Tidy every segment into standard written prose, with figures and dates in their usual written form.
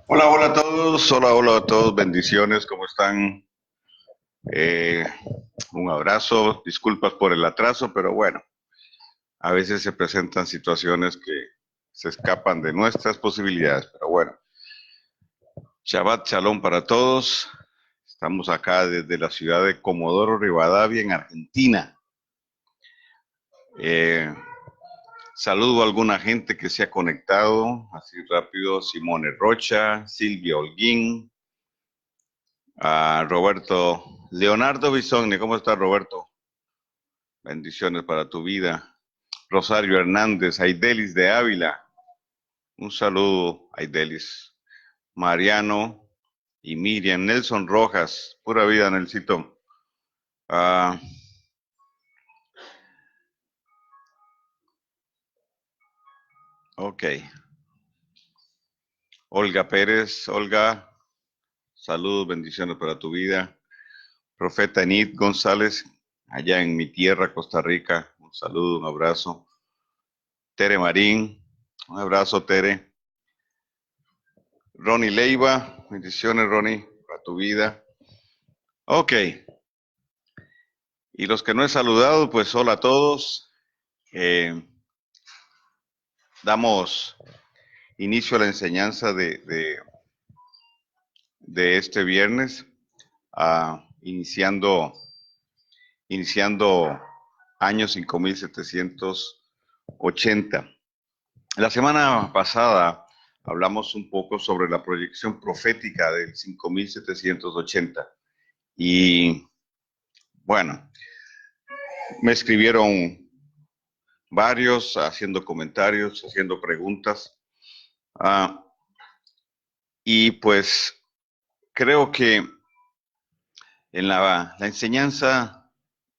Hola, hola a todos, hola a todos, bendiciones, ¿cómo están? Eh, un abrazo, disculpas por el atraso, pero bueno, a veces se presentan situaciones que se escapan de nuestras posibilidades, pero bueno, Shabbat Shalom para todos, estamos acá desde la ciudad de Comodoro Rivadavia, en Argentina. Saludo a alguna gente que se ha conectado, así rápido, Simone Rocha, Silvia Holguín, a Roberto, Leonardo Bisogni, ¿cómo está Roberto? Bendiciones para tu vida. Rosario Hernández, Aidelis de Ávila, un saludo, Aidelis. Mariano y Miriam, Nelson Rojas, pura vida, Nelsito. Ok. Olga Pérez, Olga, saludos, bendiciones para tu vida. Profeta Enid González, allá en mi tierra, Costa Rica, un saludo, un abrazo. Tere Marín, un abrazo, Tere. Ronnie Leiva, bendiciones, Ronnie, para tu vida. Ok. Y los que no he saludado, pues hola a todos. Damos inicio a la enseñanza de este viernes, iniciando año 5780. La semana pasada hablamos un poco sobre la proyección profética del 5780 y bueno, me escribieron varios haciendo comentarios, haciendo preguntas, y pues creo que en la enseñanza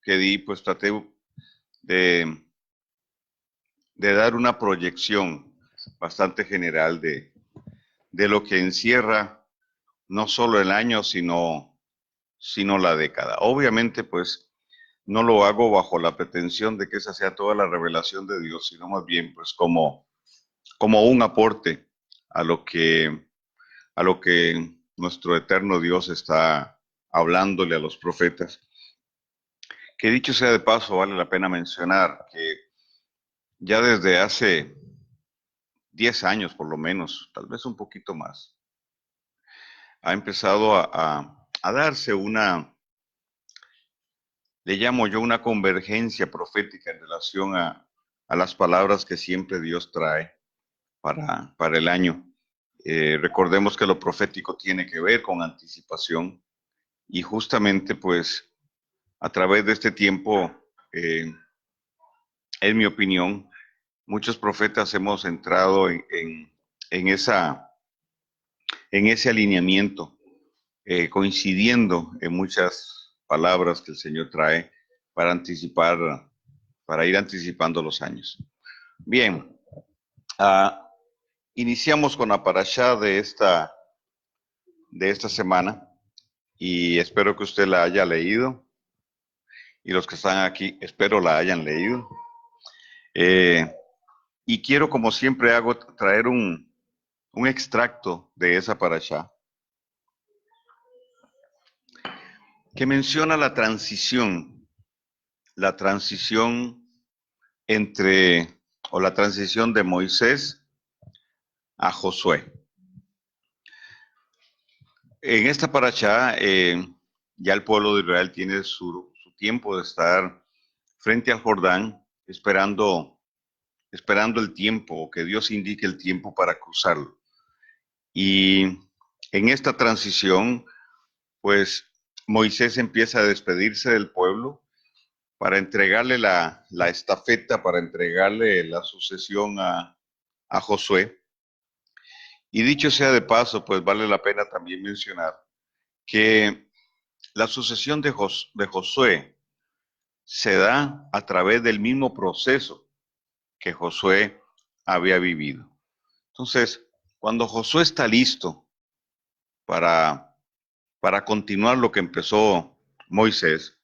que di, pues traté de, de dar una proyección bastante general de lo que encierra no solo el año, sino la década. Obviamente, pues no lo hago bajo la pretensión de que esa sea toda la revelación de Dios, sino más bien pues como un aporte a lo que nuestro eterno Dios está hablándole a los profetas. Que dicho sea de paso, vale la pena mencionar que ya desde hace 10 años por lo menos, tal vez un poquito más, ha empezado a darse le llamo yo una convergencia profética en relación a las palabras que siempre Dios trae para el año. Recordemos que lo profético tiene que ver con anticipación y justamente pues a través de este tiempo, en mi opinión, muchos profetas hemos entrado en ese alineamiento, coincidiendo en muchas palabras que el Señor trae para anticipar, para ir anticipando los años. Bien, iniciamos con la parashá de esta semana y espero que usted la haya leído y los que están aquí espero la hayan leído. Y quiero, como siempre hago, traer un extracto de esa parashá que menciona la transición la transición de Moisés a Josué. En esta parashá, ya el pueblo de Israel tiene su tiempo de estar frente al Jordán esperando el tiempo, o que Dios indique el tiempo para cruzarlo. Y en esta transición, pues Moisés empieza a despedirse del pueblo para entregarle la estafeta, para entregarle la sucesión a Josué. Y dicho sea de paso, pues vale la pena también mencionar que la sucesión de Josué se da a través del mismo proceso que Josué había vivido. Entonces, cuando Josué está listo para, para continuar lo que empezó Moisés,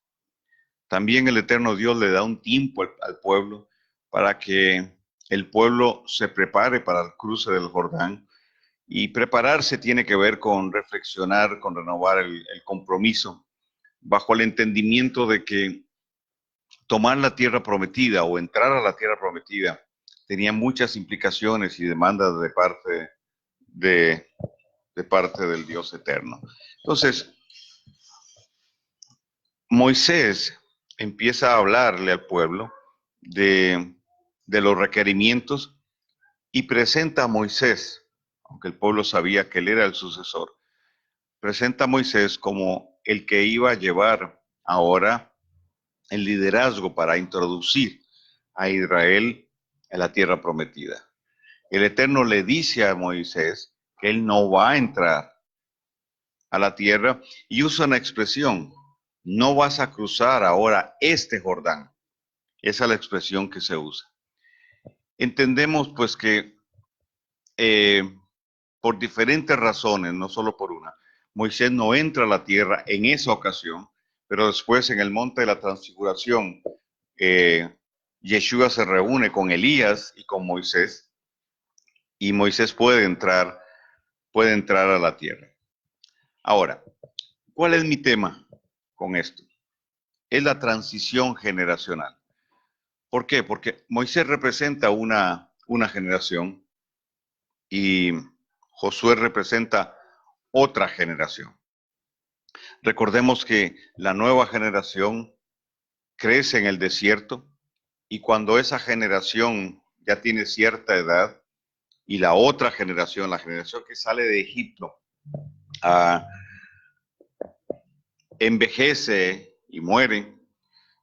también el eterno Dios le da un tiempo al pueblo para que el pueblo se prepare para el cruce del Jordán. Y prepararse tiene que ver con reflexionar, con renovar el compromiso, bajo el entendimiento de que tomar la tierra prometida o entrar a la tierra prometida tenía muchas implicaciones y demandas de, de parte del Dios eterno. Entonces, Moisés empieza a hablarle al pueblo de los requerimientos y presenta a Moisés, aunque el pueblo sabía que él era el sucesor, presenta a Moisés como el que iba a llevar ahora el liderazgo para introducir a Israel en la tierra prometida. El Eterno le dice a Moisés que él no va a entrar a la tierra y usa una expresión: no vas a cruzar ahora este Jordán. Esa es la expresión que se usa. Entendemos pues que eh, por diferentes razones, no solo por una, Moisés no entra a la tierra en esa ocasión, pero después en el monte de la transfiguración, Yeshua se reúne con Elías y con Moisés, y Moisés puede entrar a la tierra. Ahora, ¿cuál es mi tema con esto? Es la transición generacional. ¿Por qué? Porque Moisés representa una generación y Josué representa otra generación. Recordemos que la nueva generación crece en el desierto y cuando esa generación ya tiene cierta edad y la otra generación, la generación que sale de Egipto, uh, envejece y muere,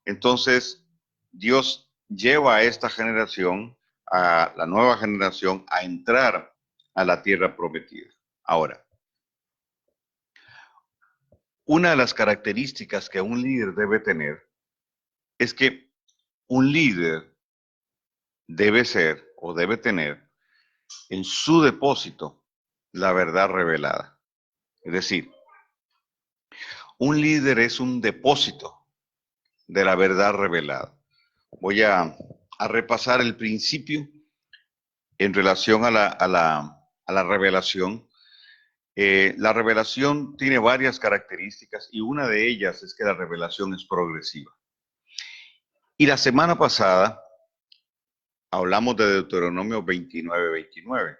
entonces Dios lleva a esta generación, a la nueva generación, a entrar a la tierra prometida. Ahora, una de las características que un líder debe tener es que un líder debe ser o debe tener en su depósito la verdad revelada. Es decir, un líder es un depósito de la verdad revelada. Voy a repasar el principio en relación a la revelación. La revelación tiene varias características y una de ellas es que la revelación es progresiva. Y la semana pasada hablamos de Deuteronomio 29,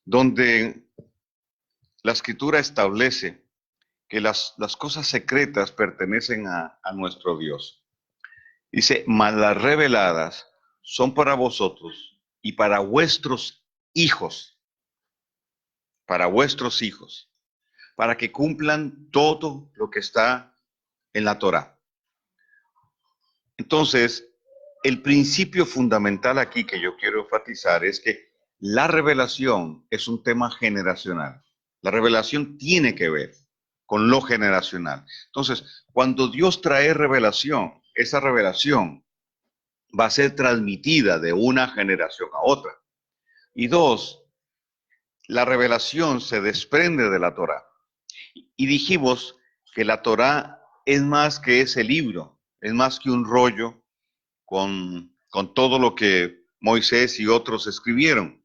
donde la escritura establece que las cosas secretas pertenecen a nuestro Dios. Dice, mas las reveladas son para vosotros y para vuestros hijos, para que cumplan todo lo que está en la Torá. Entonces, el principio fundamental aquí que yo quiero enfatizar es que la revelación es un tema generacional. La revelación tiene que ver con lo generacional. Entonces, cuando Dios trae revelación, esa revelación va a ser transmitida de una generación a otra. Y dos, la revelación se desprende de la Torá. Y dijimos que la Torá es más que ese libro, es más que un rollo con todo lo que Moisés y otros escribieron,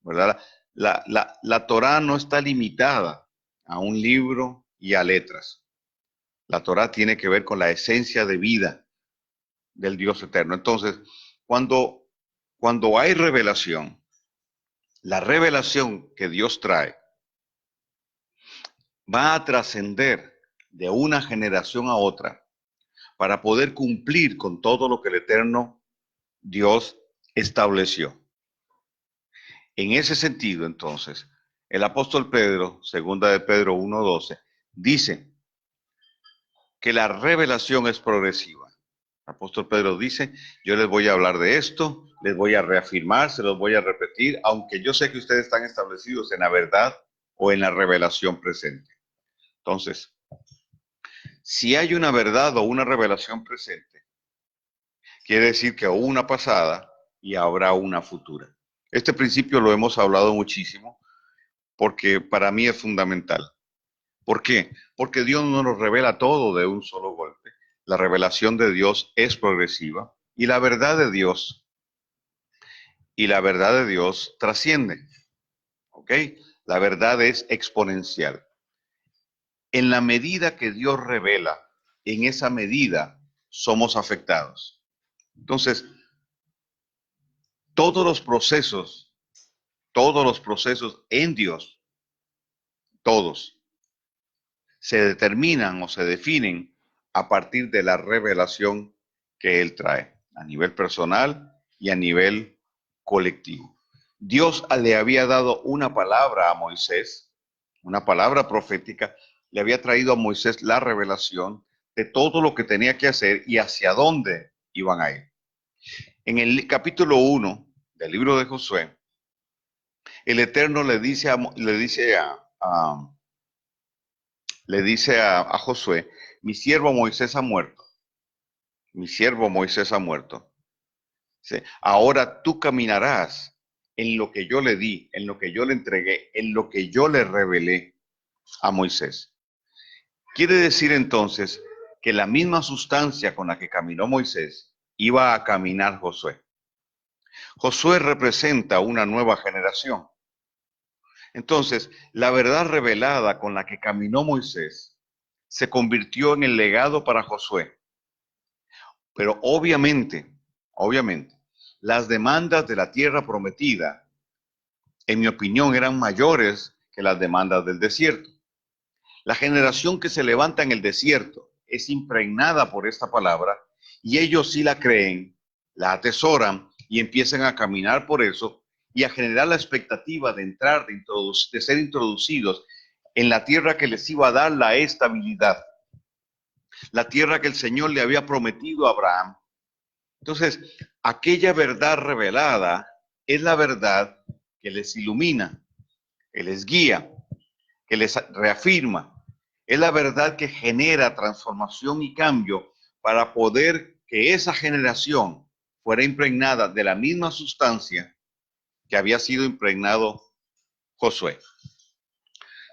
¿verdad? La Torá no está limitada a un libro y a letras. La Torá tiene que ver con la esencia de vida del Dios eterno. Entonces, cuando hay revelación, la revelación que Dios trae va a trascender de una generación a otra para poder cumplir con todo lo que el Eterno Dios estableció. En ese sentido, entonces, el apóstol Pedro, segunda de Pedro 1:12, dice que la revelación es progresiva. El apóstol Pedro dice, yo les voy a hablar de esto, les voy a reafirmar, se los voy a repetir, aunque yo sé que ustedes están establecidos en la verdad o en la revelación presente. Entonces, si hay una verdad o una revelación presente, quiere decir que hubo una pasada y habrá una futura. Este principio lo hemos hablado muchísimo porque para mí es fundamental. ¿Por qué? Porque Dios no nos revela todo de un solo golpe. La revelación de Dios es progresiva y la verdad de Dios trasciende. ¿Ok? La verdad es exponencial. En la medida que Dios revela, en esa medida somos afectados. Entonces, todos los procesos en Dios, todos, se determinan o se definen a partir de la revelación que Él trae, a nivel personal y a nivel colectivo. Dios le había dado una palabra a Moisés, una palabra profética, le había traído a Moisés la revelación de todo lo que tenía que hacer y hacia dónde iban a ir. En el capítulo 1 del libro de Josué, el Eterno le dice a Josué, mi siervo Moisés ha muerto, mi siervo Moisés ha muerto. ¿Sí? Ahora tú caminarás en lo que yo le di, en lo que yo le entregué, en lo que yo le revelé a Moisés. Quiere decir entonces que la misma sustancia con la que caminó Moisés iba a caminar Josué. Josué representa una nueva generación. Entonces, la verdad revelada con la que caminó Moisés se convirtió en el legado para Josué. Pero obviamente, las demandas de la tierra prometida, en mi opinión, eran mayores que las demandas del desierto. La generación que se levanta en el desierto es impregnada por esta palabra y ellos sí la creen, la atesoran y empiezan a caminar por eso y a generar la expectativa de entrar, de ser introducidos en la tierra que les iba a dar la estabilidad, la tierra que el Señor le había prometido a Abraham. Entonces, aquella verdad revelada es la verdad que les ilumina, que les guía, que les reafirma. Es la verdad que genera transformación y cambio para poder que esa generación fuera impregnada de la misma sustancia que había sido impregnado Josué.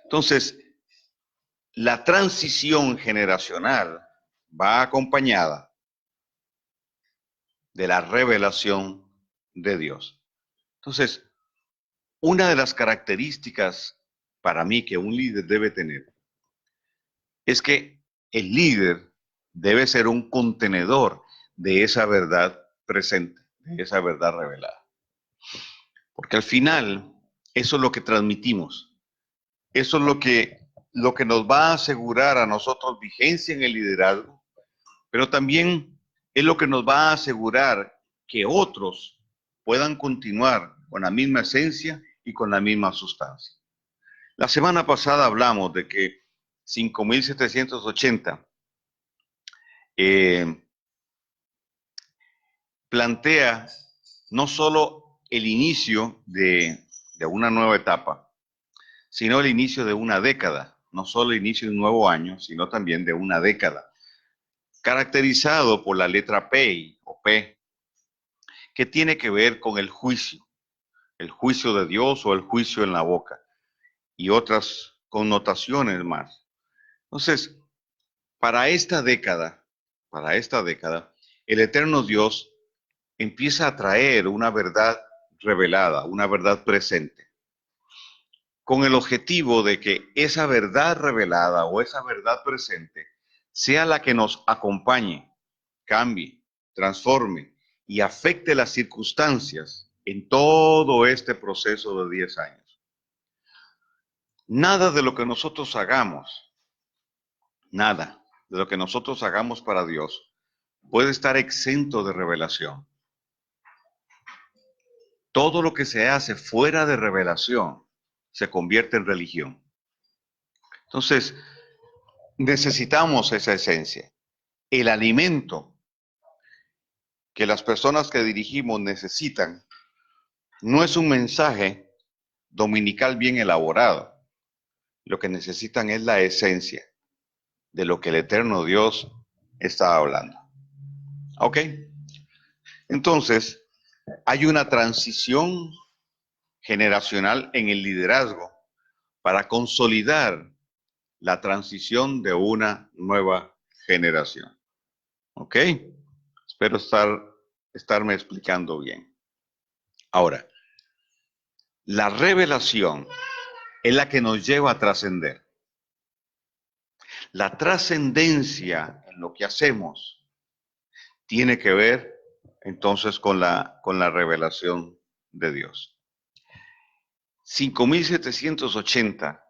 Entonces, la transición generacional va acompañada de la revelación de Dios. Entonces, una de las características para mí que un líder debe tener es que el líder debe ser un contenedor de esa verdad presente, de esa verdad revelada. Porque al final, eso es lo que transmitimos. Eso es lo que nos va a asegurar a nosotros vigencia en el liderazgo, pero también es lo que nos va a asegurar que otros puedan continuar con la misma esencia y con la misma sustancia. La semana pasada hablamos de que 5.780 plantea no solo el inicio de una nueva etapa, sino el inicio de una década, no solo el inicio de un nuevo año, sino también de una década, caracterizado por la letra P o P, que tiene que ver con el juicio de Dios o el juicio en la boca, y otras connotaciones más. Entonces, para esta década, el eterno Dios empieza a traer una verdad revelada, una verdad presente, con el objetivo de que esa verdad revelada o esa verdad presente sea la que nos acompañe, cambie, transforme y afecte las circunstancias en todo este proceso de 10 años. Nada de lo que nosotros hagamos, nada de lo que nosotros hagamos para Dios puede estar exento de revelación. todo lo que se hace fuera de revelación se convierte en religión. Entonces, necesitamos esa esencia. El alimento que las personas que dirigimos necesitan no es un mensaje dominical bien elaborado. Lo que necesitan es la esencia de lo que el eterno Dios está hablando. ¿Ok? Entonces, hay una transición generacional en el liderazgo para consolidar la transición de una nueva generación. ¿Ok? Espero estarme explicando bien. Ahora, la revelación es la que nos lleva a trascender. La trascendencia en lo que hacemos tiene que ver entonces con la revelación de Dios. 5780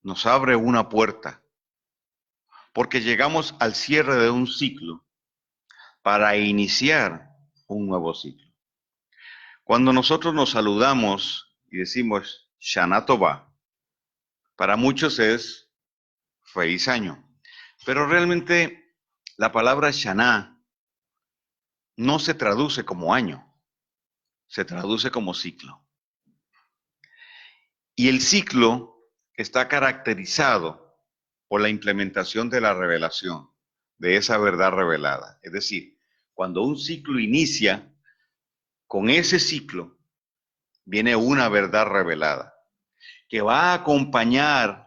nos abre una puerta porque llegamos al cierre de un ciclo para iniciar un nuevo ciclo. Cuando nosotros nos saludamos y decimos Shana Tova, para muchos es feliz año, pero realmente la palabra Shana no se traduce como año, se traduce como ciclo. Y el ciclo está caracterizado por la implementación de la revelación, de esa verdad revelada. Es decir, cuando un ciclo inicia, con ese ciclo viene una verdad revelada, que va a acompañar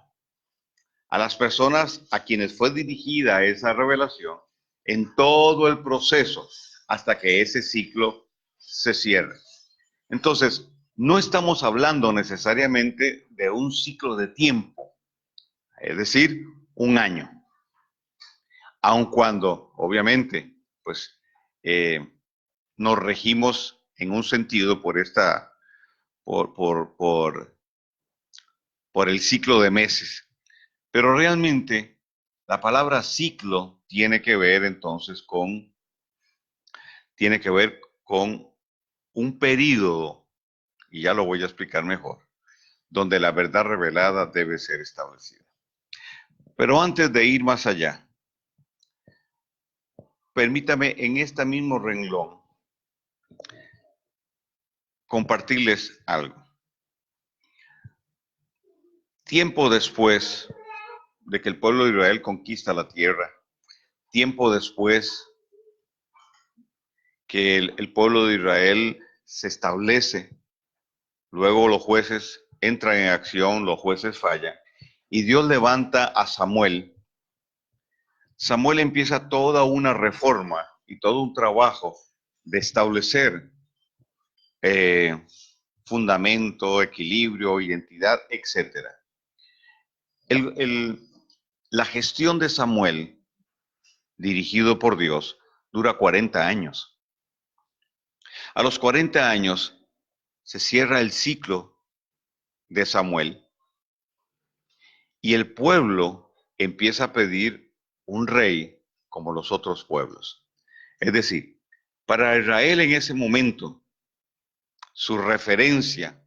a las personas a quienes fue dirigida esa revelación en todo el proceso hasta que ese ciclo se cierre. Entonces, no estamos hablando necesariamente de un ciclo de tiempo, es decir, un año, aun cuando, obviamente, pues nos regimos en un sentido por el ciclo de meses. Pero realmente la palabra ciclo tiene que ver entonces con un período, y ya lo voy a explicar mejor, donde la verdad revelada debe ser establecida. Pero antes de ir más allá, permítame en este mismo renglón compartirles algo. Tiempo después de que el pueblo de Israel conquista la tierra, tiempo después que el pueblo de Israel se establece, luego los jueces entran en acción, los jueces fallan, y Dios levanta a Samuel. Samuel empieza toda una reforma y todo un trabajo de establecer fundamento, equilibrio, identidad, etc. La gestión de Samuel, dirigido por Dios, dura 40 años. A los 40 años se cierra el ciclo de Samuel y el pueblo empieza a pedir un rey como los otros pueblos. Es decir, para Israel en ese momento, su referencia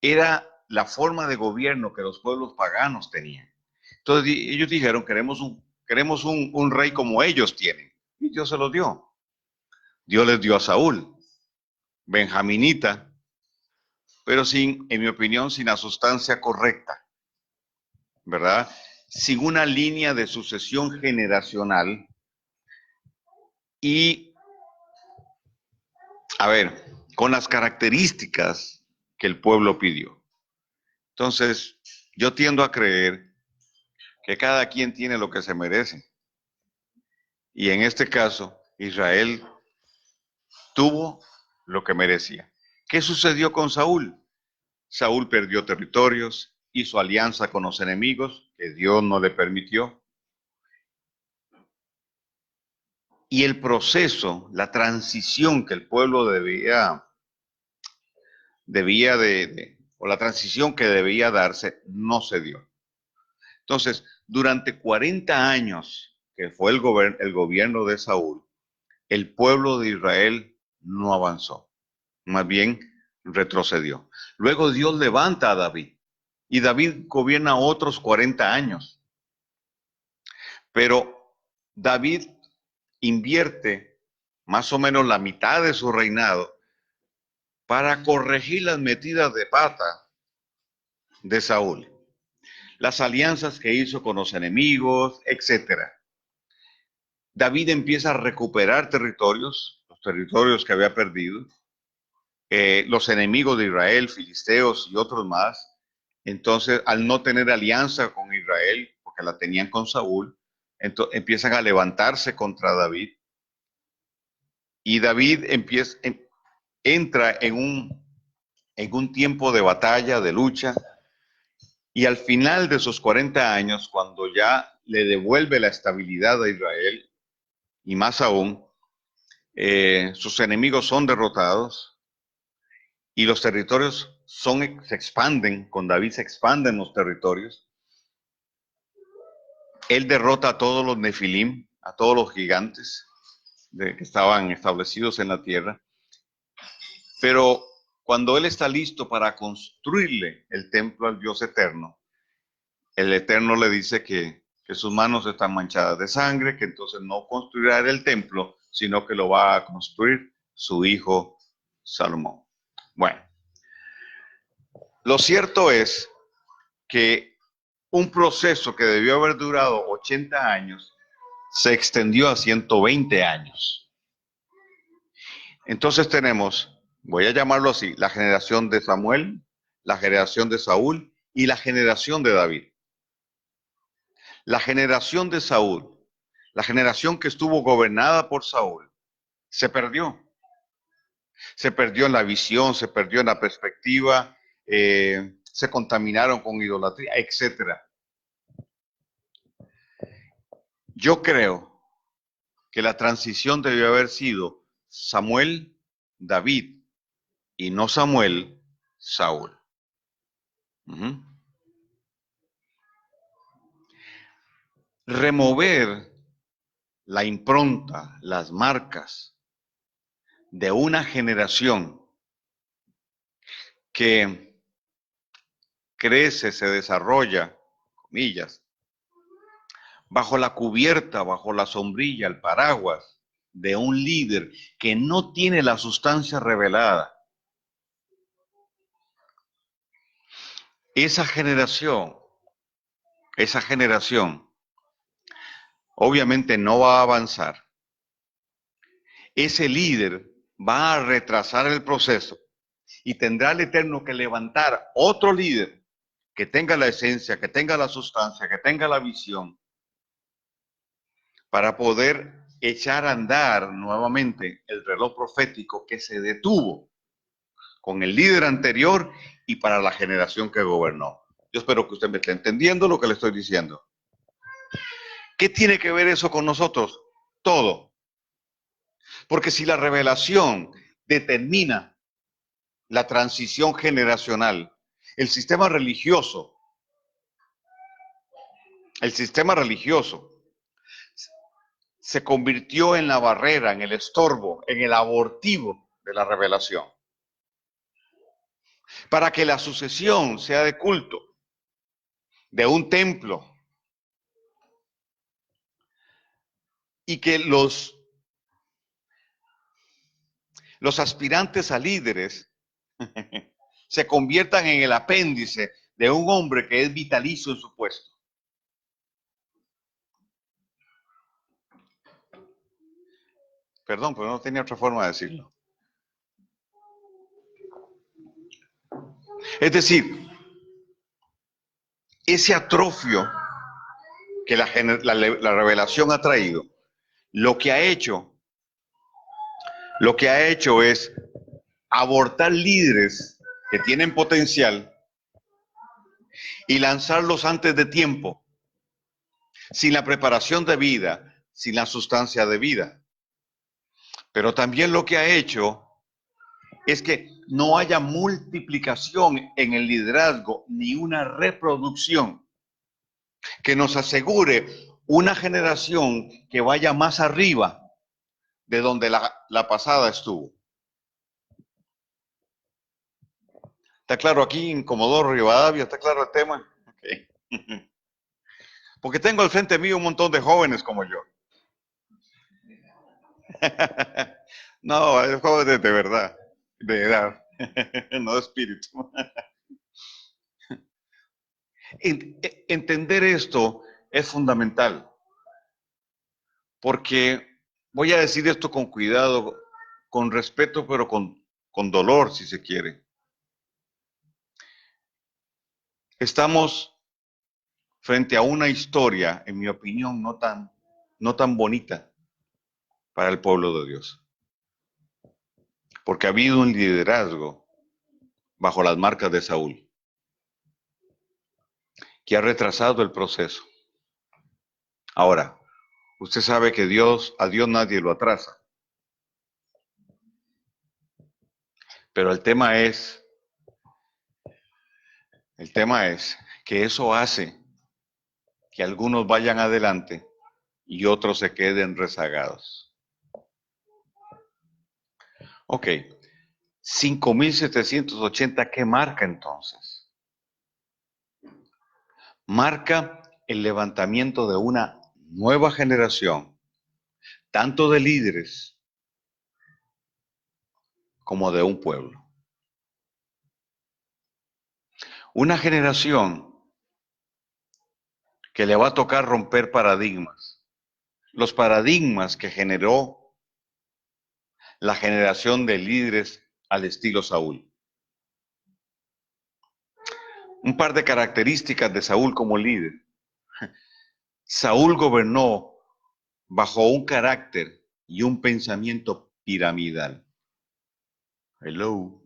era la forma de gobierno que los pueblos paganos tenían. Entonces ellos dijeron, queremos un rey como ellos tienen. Y Dios se los dio. Dios les dio a Saúl, benjaminita, pero sin, en mi opinión, sin la sustancia correcta, ¿verdad? Sin una línea de sucesión generacional y, a ver, con las características que el pueblo pidió. Entonces, yo tiendo a creer que cada quien tiene lo que se merece. Y en este caso, Israel tuvo lo que merecía. ¿Qué sucedió con Saúl? Saúl perdió territorios, hizo alianza con los enemigos que Dios no le permitió. Y el proceso, la transición que el pueblo o la transición que debía darse, no se dio. Entonces, durante 40 años, que fue el gobierno de Saúl, el pueblo de Israel no avanzó, más bien retrocedió. Luego Dios levanta a David y David gobierna otros 40 años, pero David invierte más o menos la mitad de su reinado para corregir las metidas de pata de Saúl, las alianzas que hizo con los enemigos, etcétera. David empieza a recuperar territorios, los territorios que había perdido, los enemigos de Israel, filisteos y otros más. Entonces, al no tener alianza con Israel, porque la tenían con Saúl, entonces empiezan a levantarse contra David. Y David entra en un tiempo de batalla, de lucha, y al final de sus 40 años, cuando ya le devuelve la estabilidad a Israel, y más aún, sus enemigos son derrotados y los territorios se expanden, con David se expanden los territorios. Él derrota a todos los nefilim, a todos los gigantes que estaban establecidos en la tierra. Pero cuando él está listo para construirle el templo al Dios eterno, el Eterno le dice que sus manos están manchadas de sangre, que entonces no construirá el templo, sino que lo va a construir su hijo Salomón. Bueno, lo cierto es que un proceso que debió haber durado 80 años se extendió a 120 años. Entonces tenemos, voy a llamarlo así, la generación de Samuel, la generación de Saúl y la generación de David. La generación de Saúl, la generación que estuvo gobernada por Saúl, se perdió. Se perdió en la visión, se perdió en la perspectiva, se contaminaron con idolatría, etc. Yo creo que la transición debió haber sido Samuel, David, y no Samuel, Saúl. Remover la impronta, las marcas de una generación que crece, se desarrolla, comillas, bajo la cubierta, bajo la sombrilla, el paraguas de un líder que no tiene la sustancia revelada. Esa generación, obviamente no va a avanzar. Ese líder va a retrasar el proceso y tendrá el Eterno que levantar otro líder que tenga la esencia, que tenga la sustancia, que tenga la visión, para poder echar a andar nuevamente el reloj profético que se detuvo con el líder anterior y para la generación que gobernó. Yo espero que usted me esté entendiendo lo que le estoy diciendo. ¿Qué tiene que ver eso con nosotros? Todo. Porque si la revelación determina la transición generacional, el sistema religioso se convirtió en la barrera, en el estorbo, en el abortivo de la revelación. Para que la sucesión sea de culto, de un templo, y que los aspirantes a líderes se conviertan en el apéndice de un hombre que es vitalicio en su puesto. Perdón, pero no tenía otra forma de decirlo. Es decir, ese atrofio que la revelación ha traído, lo que ha hecho es abortar líderes que tienen potencial y lanzarlos antes de tiempo, sin la preparación de vida, sin la sustancia de vida. Pero también lo que ha hecho es que no haya multiplicación en el liderazgo ni una reproducción que nos asegure una generación que vaya más arriba de donde la pasada estuvo. ¿Está claro aquí en Comodoro Rivadavia? ¿Está claro el tema? Okay. Porque tengo al frente mío un montón de jóvenes como yo. No, es jóvenes de verdad, de edad, no de espíritu. Entender esto es fundamental, porque voy a decir esto con cuidado, con respeto, pero con dolor, si se quiere. Estamos frente a una historia, en mi opinión, no tan bonita para el pueblo de Dios, porque ha habido un liderazgo bajo las marcas de Saúl, que ha retrasado el proceso. Ahora, usted sabe que a Dios nadie lo atrasa, pero el tema es que eso hace que algunos vayan adelante y otros se queden rezagados. Ok, 5.780, ¿qué marca entonces? Marca el levantamiento de una nueva generación, tanto de líderes como de un pueblo. Una generación que le va a tocar romper paradigmas. Los paradigmas que generó la generación de líderes al estilo Saúl. Un par de características de Saúl como líder. Saúl gobernó bajo un carácter y un pensamiento piramidal. Hello.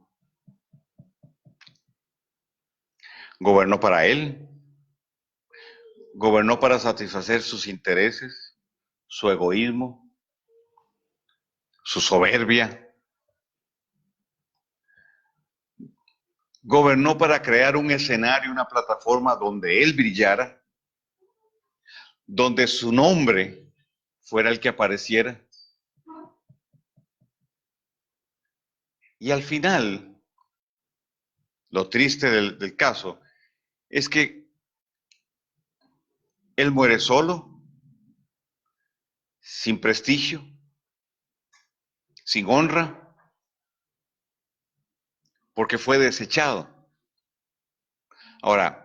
Gobernó para él, gobernó para satisfacer sus intereses, su egoísmo, su soberbia. Gobernó para crear un escenario, una plataforma donde él brillara, donde su nombre fuera el que apareciera. Y al final, lo triste del caso es que él muere solo, sin prestigio, sin honra, porque fue desechado. Ahora,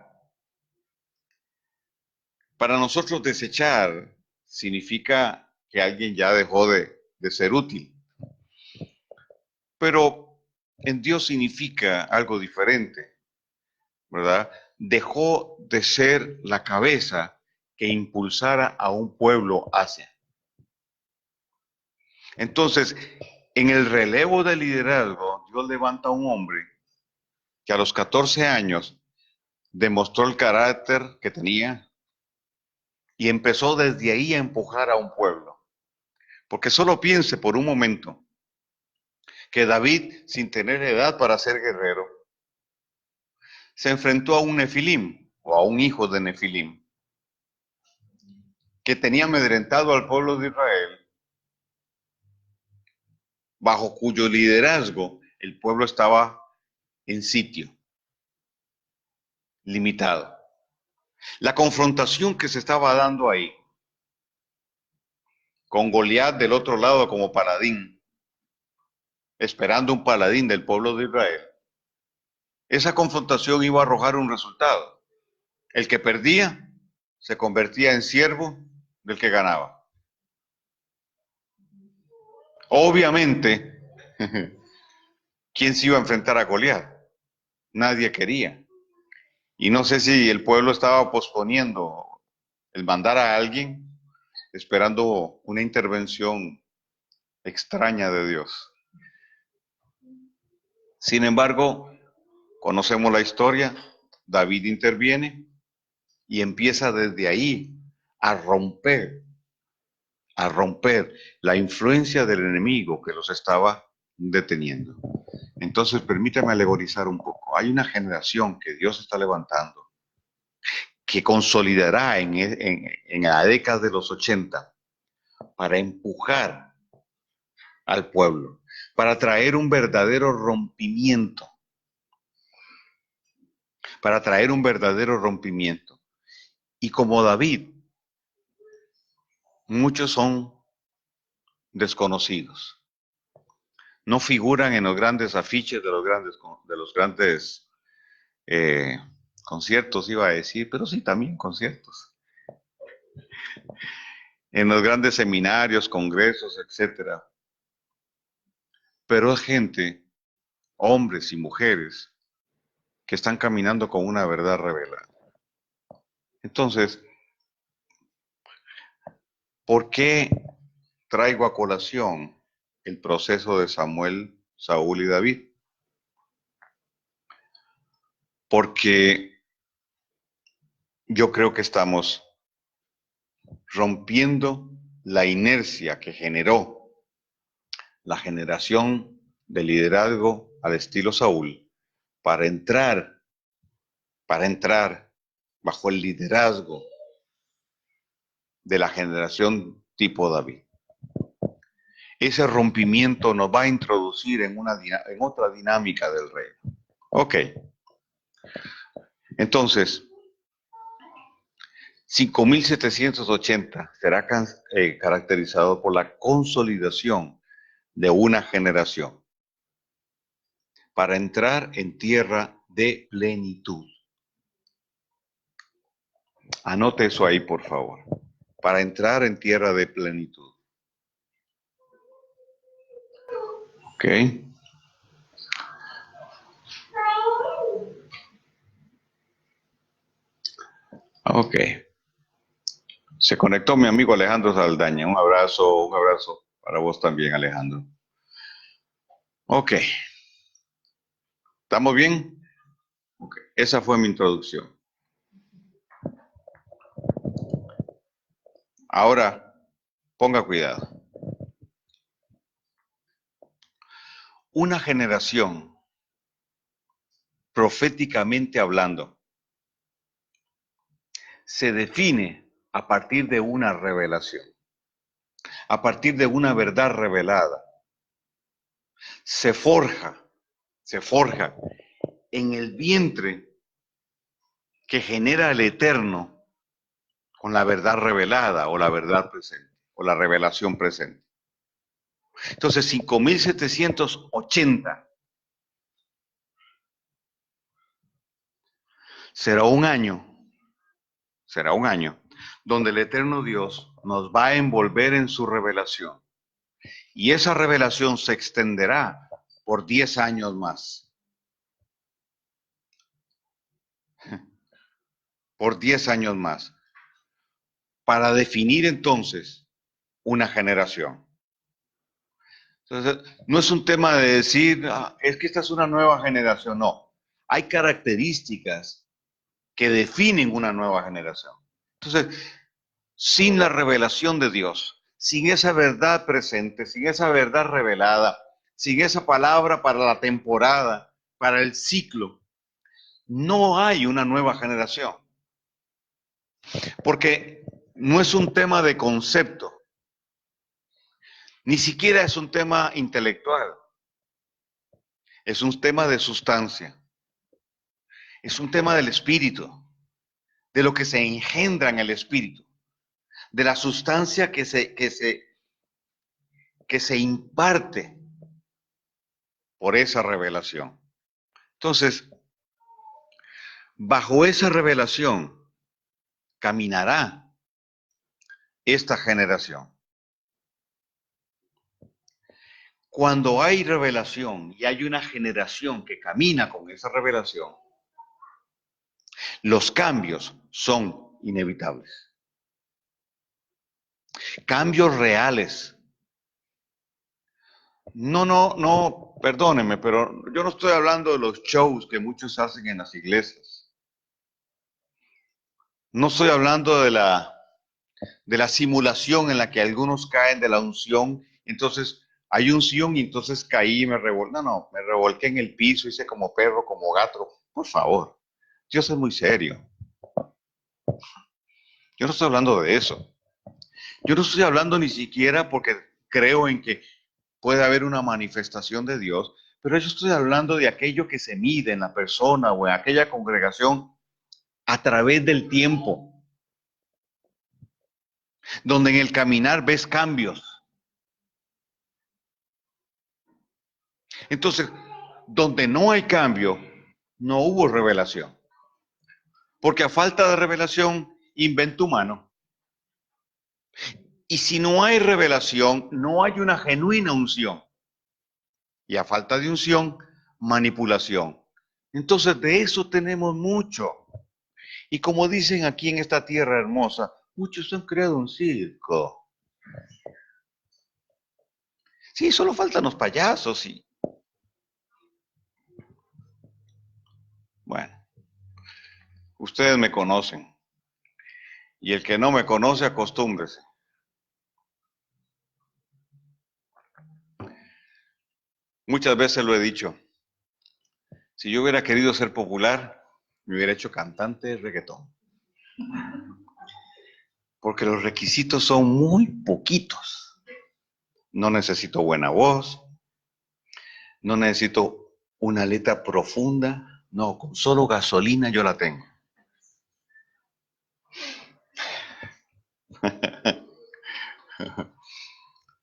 para nosotros desechar significa que alguien ya dejó de ser útil, pero en Dios significa algo diferente, ¿verdad? Dejó de ser la cabeza que impulsara a un pueblo hacia. Entonces, en el relevo de liderazgo, Dios levanta a un hombre que a los 14 años demostró el carácter que tenía y empezó desde ahí a empujar a un pueblo. Porque solo piense por un momento que David, sin tener edad para ser guerrero, se enfrentó a un Nefilim o a un hijo de Nefilim que tenía amedrentado al pueblo de Israel, bajo cuyo liderazgo el pueblo estaba en sitio, limitado. La confrontación que se estaba dando ahí, con Goliat del otro lado como paladín, esperando un paladín del pueblo de Israel, esa confrontación iba a arrojar un resultado. El que perdía se convertía en siervo del que ganaba. Obviamente, ¿quién se iba a enfrentar a Goliat? Nadie quería. Y no sé si el pueblo estaba posponiendo el mandar a alguien esperando una intervención extraña de Dios. Sin embargo, conocemos la historia, David interviene y empieza desde ahí a romper la influencia del enemigo que los estaba deteniendo. Entonces, permítame alegorizar un poco. Hay una generación que Dios está levantando, que consolidará en la década de los 80 para empujar al pueblo, para traer un verdadero rompimiento, para traer un verdadero rompimiento. Y como David, muchos son desconocidos. No figuran en los grandes afiches de los grandes eh, conciertos, iba a decir, pero sí, también conciertos. En los grandes seminarios, congresos, etcétera. Pero es gente, hombres y mujeres, que están caminando con una verdad revelada. Entonces, ¿por qué traigo a colación el proceso de Samuel, Saúl y David? Porque yo creo que estamos rompiendo la inercia que generó la generación de liderazgo al estilo Saúl para entrar, para entrar bajo el liderazgo de la generación tipo David. Ese rompimiento nos va a introducir en otra dinámica del reino. Ok, entonces, 5780 será caracterizado por la consolidación de una generación para entrar en tierra de plenitud. Anote eso ahí, por favor. Para entrar en tierra de plenitud. ¿Ok? Ok. Se conectó mi amigo Alejandro Saldaña. Un abrazo para vos también, Alejandro. Ok. ¿Estamos bien? Okay. Esa fue mi introducción. Ahora, ponga cuidado. Una generación, proféticamente hablando, se define a partir de una revelación, a partir de una verdad revelada. Se forja en el vientre que genera el eterno con la verdad revelada o la verdad presente o la revelación presente. Entonces, 5780 será un año donde el eterno Dios nos va a envolver en su revelación. Y esa revelación se extenderá por 10 años más. Por 10 años más. Para definir entonces una generación. Entonces, no es un tema de decir, es que esta es una nueva generación. No. Hay características que definen una nueva generación. Entonces, sin la revelación de Dios, sin esa verdad presente, sin esa verdad revelada, sin esa palabra para la temporada, para el ciclo, no hay una nueva generación. Porque no es un tema de concepto, ni siquiera es un tema intelectual, es un tema de sustancia, es un tema del espíritu, de lo que se engendra en el espíritu, de la sustancia que se imparte por esa revelación. Entonces, bajo esa revelación caminará esta generación. Cuando hay revelación y hay una generación que camina con esa revelación, los cambios son inevitables. Cambios reales. No, perdónenme, pero yo no estoy hablando de los shows que muchos hacen en las iglesias. No estoy hablando de la simulación en la que algunos caen de la unción, entonces hay unción y entonces caí y me revolqué. No, me revolqué en el piso, hice como perro, como gato. Por favor, Dios es muy serio. Yo no estoy hablando de eso. Yo no estoy hablando ni siquiera porque creo en que puede haber una manifestación de Dios, pero yo estoy hablando de aquello que se mide en la persona o en aquella congregación a través del tiempo, donde en el caminar ves cambios. Entonces, donde no hay cambio, no hubo revelación. Porque a falta de revelación, invento humano. Y si no hay revelación, no hay una genuina unción. Y a falta de unción, manipulación. Entonces, de eso tenemos mucho. Y como dicen aquí en esta tierra hermosa, muchos han creado un circo. Sí, solo faltan los payasos y... Bueno, ustedes me conocen. Y el que no me conoce, acostúmbrese. Muchas veces lo he dicho. Si yo hubiera querido ser popular, me hubiera hecho cantante de reggaetón. Porque los requisitos son muy poquitos. No necesito buena voz, no necesito una letra profunda, no, con solo gasolina yo la tengo.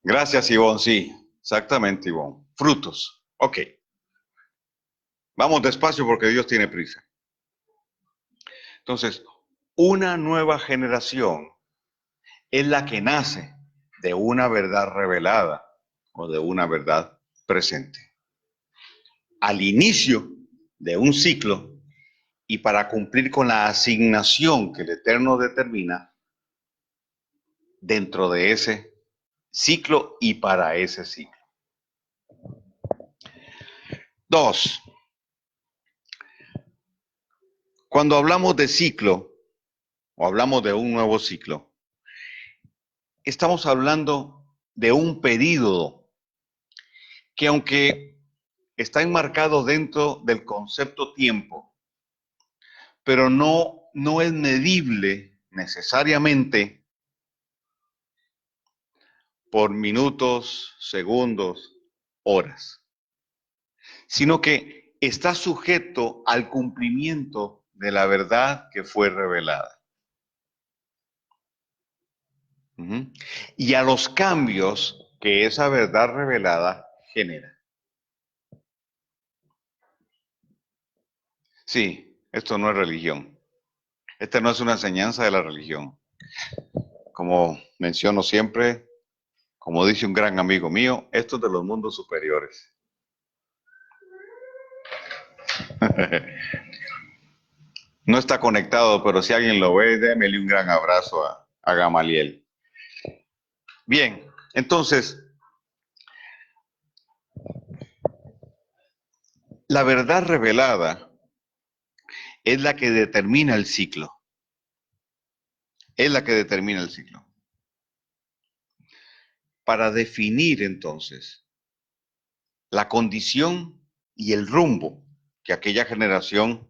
Gracias, Ivonne, sí, exactamente, Ivonne. Frutos, ok. Vamos despacio porque Dios tiene prisa. Entonces, una nueva generación es la que nace de una verdad revelada o de una verdad presente. Al inicio de un ciclo y para cumplir con la asignación que el Eterno determina dentro de ese ciclo y para ese ciclo. Dos, cuando hablamos de ciclo o hablamos de un nuevo ciclo, estamos hablando de un período que aunque está enmarcado dentro del concepto tiempo, pero no es medible necesariamente por minutos, segundos, horas, sino que está sujeto al cumplimiento de la verdad que fue revelada. Y a los cambios que esa verdad revelada genera. Sí, esto no es religión. Esta no es una enseñanza de la religión. Como menciono siempre, como dice un gran amigo mío, esto es de los mundos superiores. No está conectado, pero si alguien lo ve, démele un gran abrazo a Gamaliel. Bien, entonces, la verdad revelada es la que determina el ciclo. Es la que determina el ciclo. Para definir entonces la condición y el rumbo que aquella generación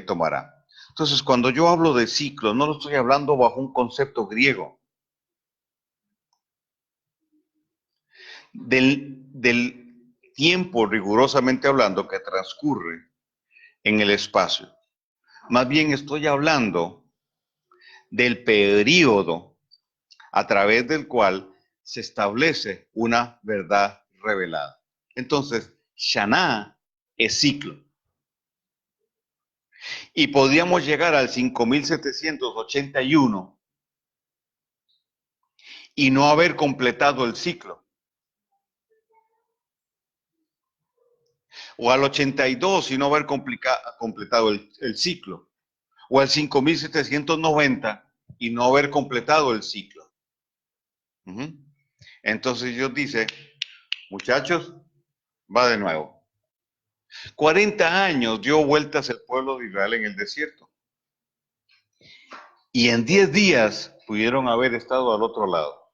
tomará. Entonces, cuando yo hablo de ciclo, no lo estoy hablando bajo un concepto griego. Del tiempo, rigurosamente hablando, que transcurre en el espacio. Más bien estoy hablando del periodo a través del cual se establece una verdad revelada. Entonces, Shana es ciclo. Y podríamos llegar al 5781 y no haber completado el ciclo. O al 82 y no haber completado el ciclo. O al 5790 y no haber completado el ciclo. Entonces Dios dice, muchachos, va de nuevo. 40 años dio vueltas el pueblo de Israel en el desierto. Y en 10 días pudieron haber estado al otro lado.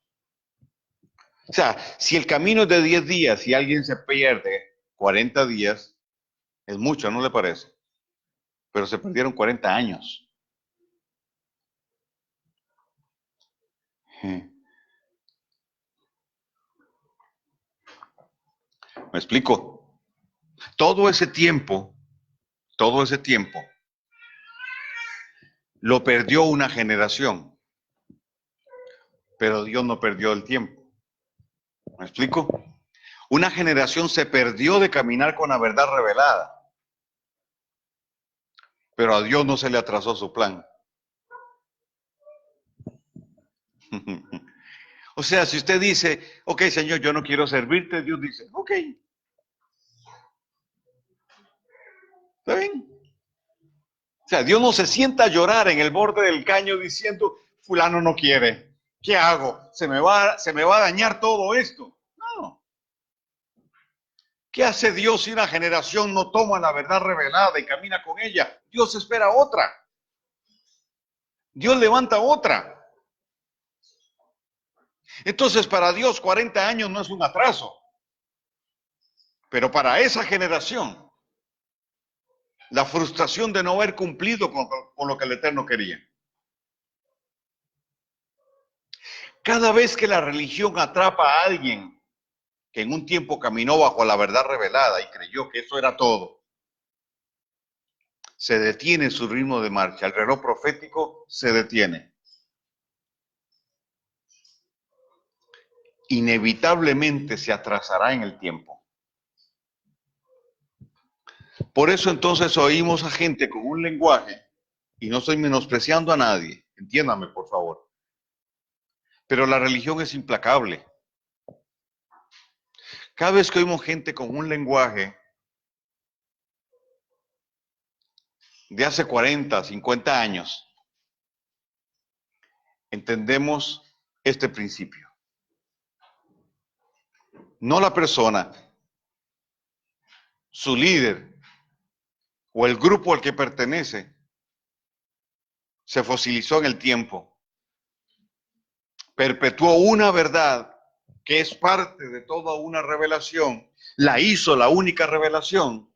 O sea, si el camino es de 10 días y alguien se pierde 40 días, es mucho, ¿no le parece? Pero se perdieron 40 años. ¿Me explico? Todo ese tiempo lo perdió una generación, pero Dios no perdió el tiempo. ¿Me explico? Una generación se perdió de caminar con la verdad revelada, pero a Dios no se le atrasó su plan. O sea, si usted dice, ok, Señor, yo no quiero servirte, Dios dice, ok, está bien. O sea, Dios no se sienta a llorar en el borde del caño diciendo, fulano no quiere, ¿qué hago? Se me va a dañar todo esto. No. ¿Qué hace Dios si una generación no toma la verdad revelada y camina con ella? Dios espera otra. Dios levanta otra. Entonces, para Dios 40 años no es un atraso. Pero para esa generación, la frustración de no haber cumplido con lo que el Eterno quería. Cada vez que la religión atrapa a alguien que en un tiempo caminó bajo la verdad revelada y creyó que eso era todo, se detiene su ritmo de marcha. El reloj profético se detiene. Inevitablemente se atrasará en el tiempo. Por eso entonces oímos a gente con un lenguaje, y no estoy menospreciando a nadie, entiéndame por favor, pero la religión es implacable. Cada vez que oímos gente con un lenguaje de hace 40, 50 años, entendemos este principio. No la persona, su líder o el grupo al que pertenece se fosilizó en el tiempo, perpetuó una verdad que es parte de toda una revelación, la hizo la única revelación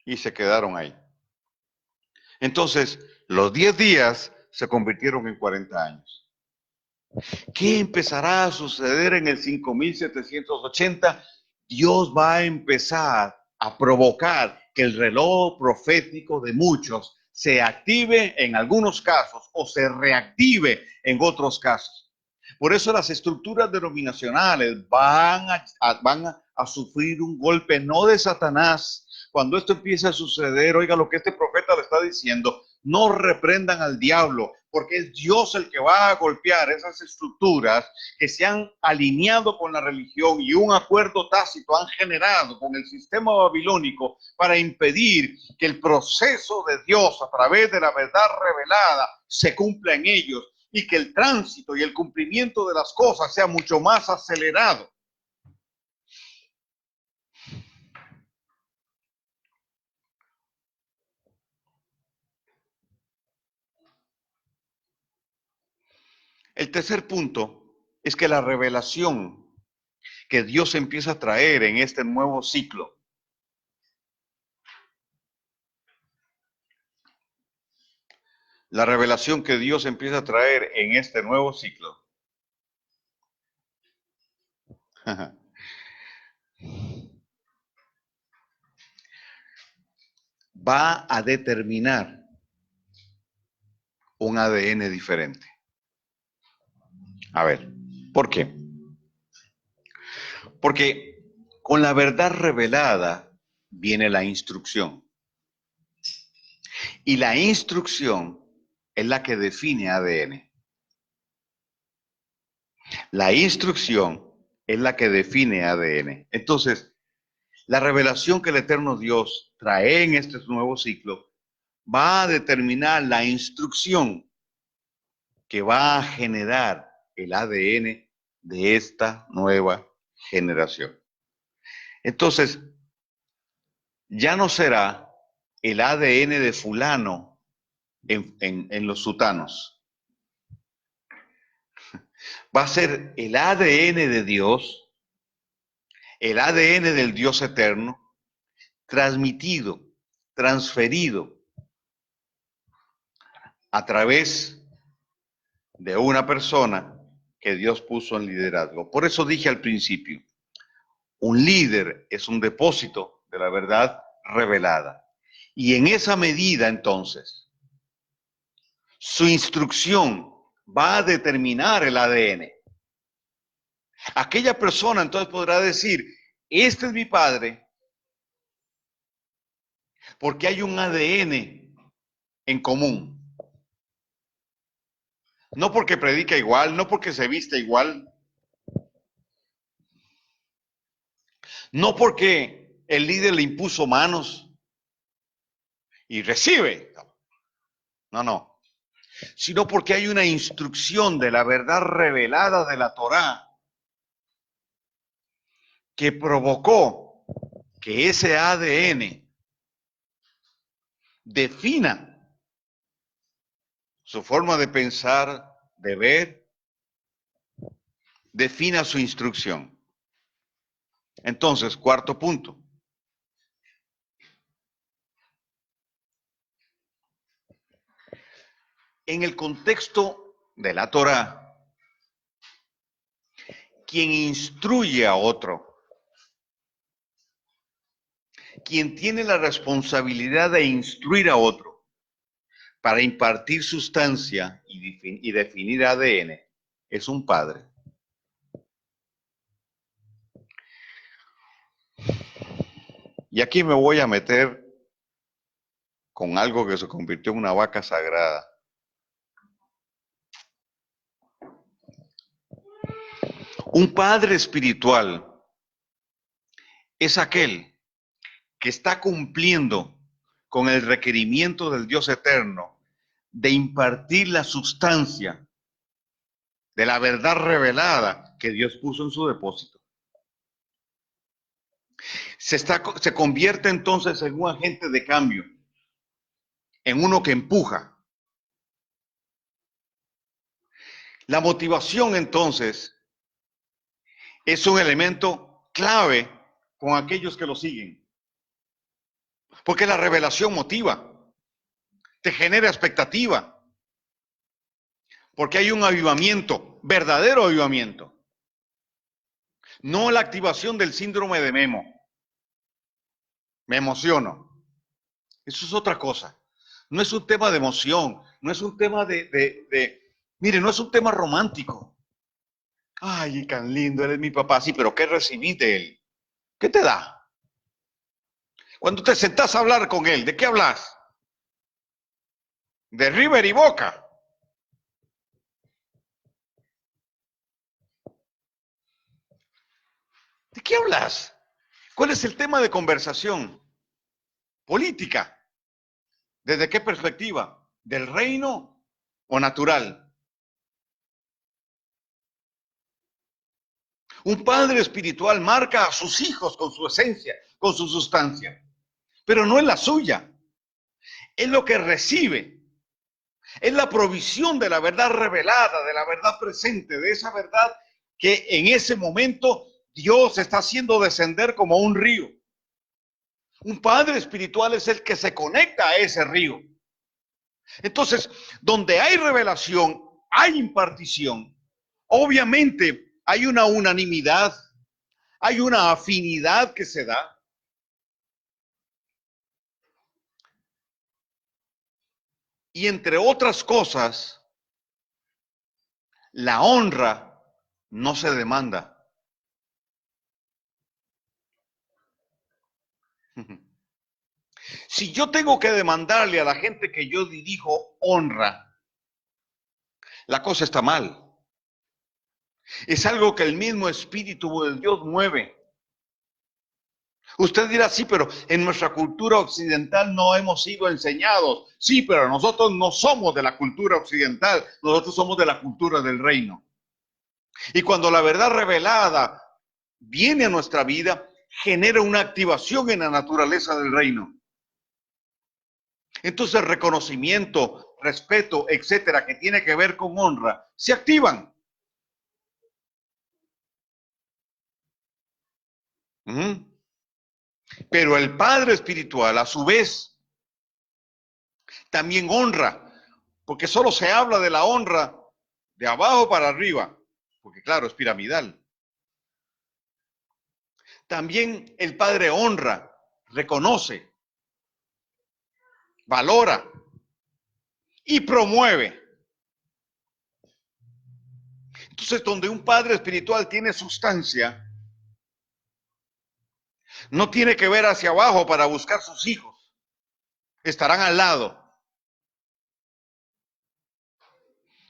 y se quedaron ahí. Entonces, los 10 días se convirtieron en 40 años. ¿Qué empezará a suceder en el 5780? Dios va a empezar a provocar que el reloj profético de muchos se active en algunos casos o se reactive en otros casos. Por eso las estructuras denominacionales van a sufrir un golpe no de Satanás. Cuando esto empiece a suceder, oiga lo que este profeta le está diciendo, no reprendan al diablo, porque es Dios el que va a golpear esas estructuras que se han alineado con la religión y un acuerdo tácito han generado con el sistema babilónico para impedir que el proceso de Dios a través de la verdad revelada se cumpla en ellos y que el tránsito y el cumplimiento de las cosas sea mucho más acelerado. El tercer punto es que la revelación que Dios empieza a traer en este nuevo ciclo la revelación que Dios empieza a traer en este nuevo ciclo va a determinar un ADN diferente. A ver, ¿por qué? Porque con la verdad revelada viene la instrucción. Y la instrucción es la que define ADN. La instrucción es la que define ADN. Entonces, la revelación que el Eterno Dios trae en este nuevo ciclo va a determinar la instrucción que va a generar el ADN de esta nueva generación. Entonces, ya no será el ADN de fulano en los sutanos. Va a ser el ADN de Dios, el ADN del Dios eterno, transmitido, transferido a través de una persona que Dios puso en liderazgo. Por eso dije al principio, Un líder es un depósito de la verdad revelada. Y en esa medida, entonces, su instrucción va a determinar el ADN. Aquella persona entonces podrá decir, este es mi padre, porque hay un ADN en común. No porque predica igual, no porque se viste igual, no porque el líder le impuso manos y recibe. No, no. Sino porque hay una instrucción de la verdad revelada de la Torá que provocó que ese ADN defina su forma de pensar, de ver, defina su instrucción. Entonces, cuarto punto. En el contexto de la Torá, quien instruye a otro, quien tiene la responsabilidad de instruir a otro para impartir sustancia y definir ADN, es un padre. Y aquí me voy a meter con algo que se convirtió en una vaca sagrada. Un padre espiritual es aquel que está cumpliendo con el requerimiento del Dios eterno de impartir la sustancia de la verdad revelada que Dios puso en su depósito. Se convierte entonces en un agente de cambio, en uno que empuja. La motivación entonces es un elemento clave con aquellos que lo siguen. Porque la revelación motiva, te genera expectativa. Porque hay un avivamiento, verdadero avivamiento. No la activación del síndrome de Memo. Me emociono. Eso es otra cosa. No es un tema de emoción, no es un tema mire, no es un tema romántico. Ay, tan lindo, él es mi papá. Sí, pero ¿qué recibí de él? ¿Qué te da? Cuando te sentás a hablar con él, ¿de qué hablas? De River y Boca. ¿De qué hablas? ¿Cuál es el tema de conversación? Política. ¿Desde qué perspectiva? ¿Del reino o natural? Un padre espiritual marca a sus hijos con su esencia, con su sustancia, pero no es la suya. Es lo que recibe. Es la provisión de la verdad revelada, de la verdad presente, de esa verdad que en ese momento Dios está haciendo descender como un río. Un padre espiritual es el que se conecta a ese río. Entonces, donde hay revelación, hay impartición. Obviamente hay una unanimidad, hay una afinidad que se da. Y entre otras cosas, la honra no se demanda. Si yo tengo que demandarle a la gente que yo dirijo honra, la cosa está mal. Es algo que el mismo Espíritu de Dios mueve. Usted dirá, sí, pero en nuestra cultura occidental no hemos sido enseñados. Sí, pero nosotros no somos de la cultura occidental, nosotros somos de la cultura del reino. Y cuando la verdad revelada viene a nuestra vida, genera una activación en la naturaleza del reino. Entonces, reconocimiento, respeto, etcétera, que tiene que ver con honra, se activan. Pero el padre espiritual, a su vez, también honra, porque solo se habla de la honra de abajo para arriba, porque claro, es piramidal. también el padre honra, reconoce, valora y promueve. Entonces, donde un padre espiritual tiene sustancia, no tiene que ver hacia abajo para buscar sus hijos. Estarán al lado.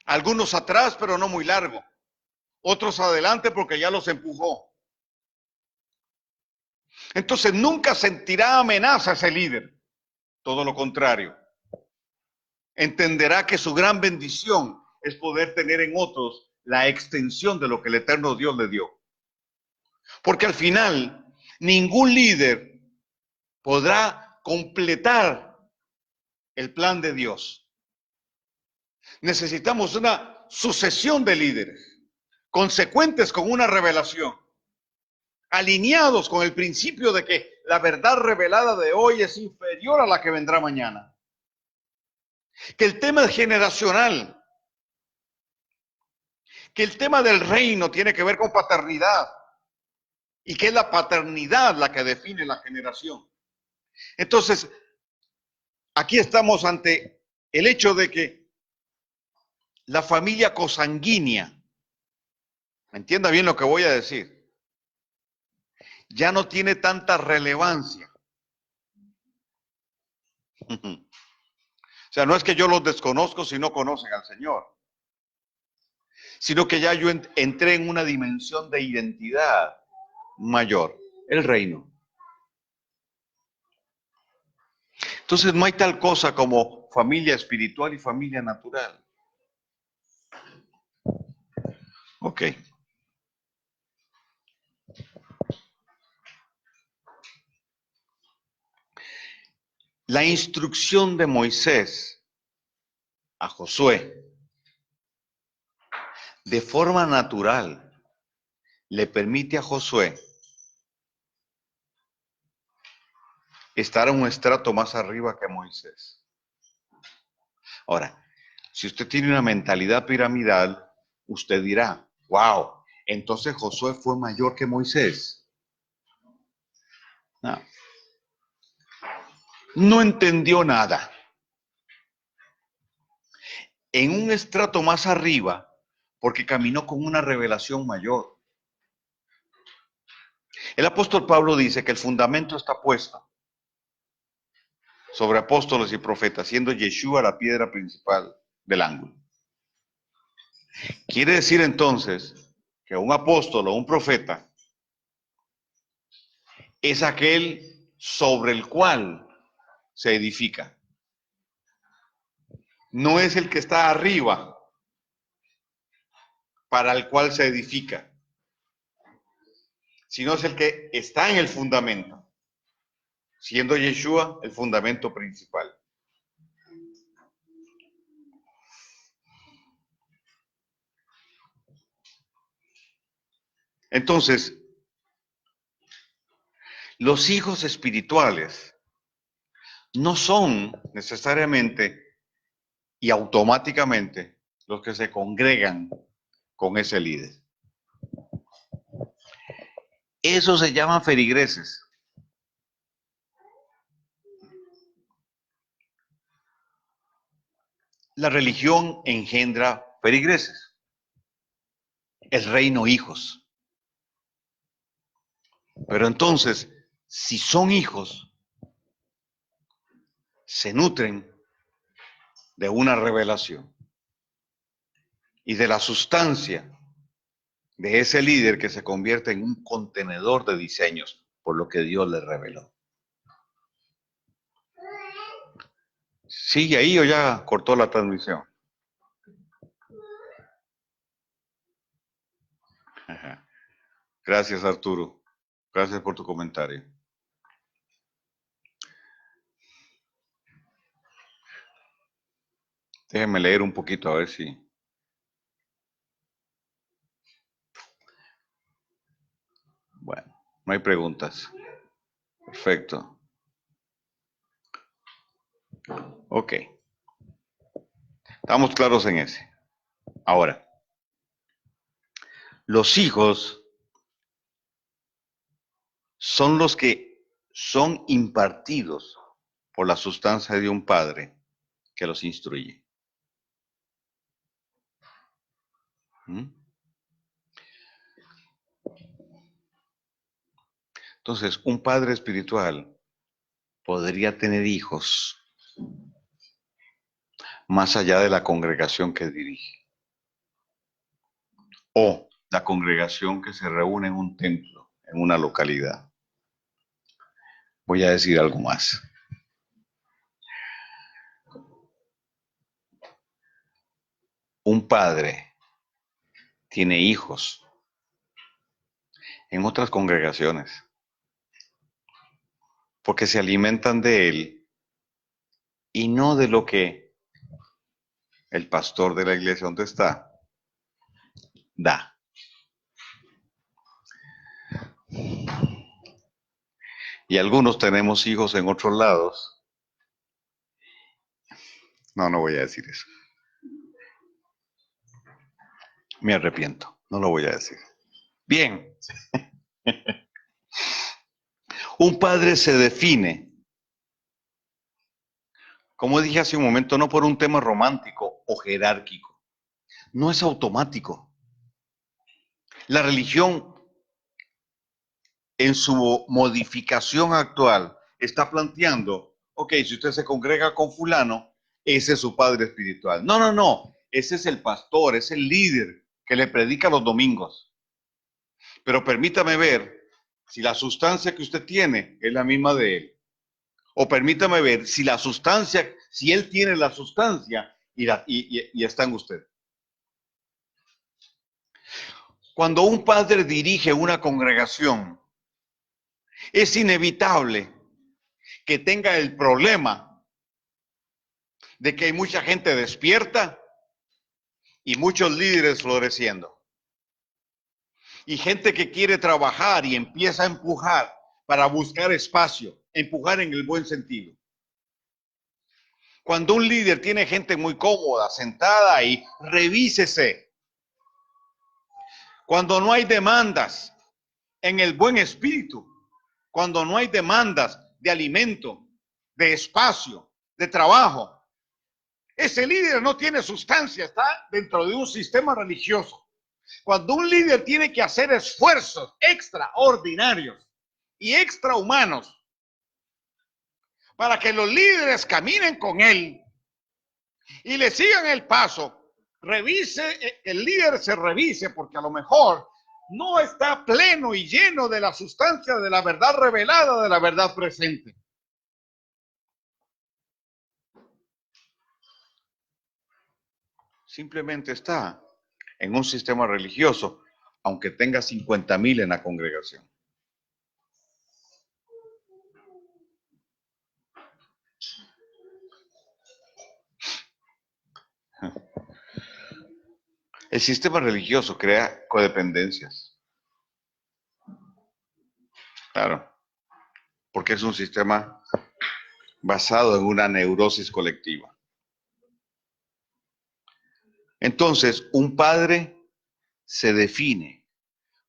Algunos atrás, pero no muy largo. Otros adelante porque ya los empujó. Entonces, nunca sentirá amenaza ese líder. Todo lo contrario. Entenderá que su gran bendición es poder tener en otros la extensión de lo que el eterno Dios le dio. Porque al final, ningún líder podrá completar el plan de Dios. Necesitamos una sucesión de líderes, consecuentes con una revelación, alineados con el principio de que la verdad revelada de hoy es inferior a la que vendrá mañana. Que el tema es generacional, que el tema del reino tiene que ver con paternidad y que es la paternidad la que define la generación. Entonces, aquí estamos ante el hecho de que la familia cosanguínea, entienda bien lo que voy a decir, ya no tiene tanta relevancia. O sea, no es que yo los desconozco si no conocen al Señor, sino que ya yo entré en una dimensión de identidad mayor, el reino. Entonces no hay tal cosa como familia espiritual y familia natural. Ok. La instrucción de Moisés a Josué, de forma natural, le permite a Josué estar en un estrato más arriba que Moisés. Ahora, si usted tiene una mentalidad piramidal, usted dirá, wow, entonces Josué fue mayor que Moisés. No, no entendió nada. En un estrato más arriba, porque caminó con una revelación mayor. El apóstol Pablo dice que el fundamento está puesto sobre apóstoles y profetas, siendo Yeshua la piedra principal del ángulo. Quiere decir entonces que un apóstol o un profeta es aquel sobre el cual se edifica. No es el que está arriba para el cual se edifica, sino es el que está en el fundamento, siendo Yeshua el fundamento principal. Entonces, los hijos espirituales no son necesariamente y automáticamente los que se congregan con ese líder. Eso se llaman feligreses. La religión engendra feligreses. El reino hijos. Pero entonces, si son hijos, se nutren de una revelación y de la sustancia de ese líder que se convierte en un contenedor de diseños por lo que Dios le reveló. ¿Sigue ahí o ya cortó la transmisión? Ajá. Gracias, Arturo. Gracias por tu comentario. Déjenme leer un poquito a ver si... Bueno, no hay preguntas. Perfecto. Ok. Estamos claros en ese. Ahora, los hijos son los que son impartidos por la sustancia de un padre que los instruye. ¿Mm? Entonces, un padre espiritual podría tener hijos más allá de la congregación que dirige, o la congregación que se reúne en un templo, en una localidad. Voy a decir algo más. Un padre tiene hijos en otras congregaciones porque se alimentan de él y no de lo que el pastor de la iglesia donde está da. Y algunos tenemos hijos en otros lados. No voy a decir eso. Me arrepiento, no lo voy a decir. Bien. Un padre se define, como dije hace un momento, no por un tema romántico o jerárquico. No es automático. La religión, en su modificación actual, está planteando, ok, si usted se congrega con fulano, ese es su padre espiritual. No. Ese es el pastor, es el líder que le predica los domingos. Pero permítame ver si la sustancia que usted tiene es la misma de él. O permítame ver si la sustancia, si él tiene la sustancia y está en usted. Cuando un padre dirige una congregación, es inevitable que tenga el problema de que hay mucha gente despierta y muchos líderes floreciendo. Y gente que quiere trabajar y empieza a empujar para buscar espacio, empujar en el buen sentido. Cuando un líder tiene gente muy cómoda, sentada ahí, revísese. Cuando no hay demandas en el buen espíritu, cuando no hay demandas de alimento, de espacio, de trabajo, ese líder no tiene sustancia, está dentro de un sistema religioso. Cuando un líder tiene que hacer esfuerzos extraordinarios y extrahumanos para que los líderes caminen con él y le sigan el paso, el líder se revise, porque a lo mejor no está pleno y lleno de la sustancia de la verdad revelada, de la verdad presente. Simplemente está en un sistema religioso, aunque tenga 50,000 en la congregación. El sistema religioso crea codependencias. Claro, porque es un sistema basado en una neurosis colectiva. Entonces, un padre se define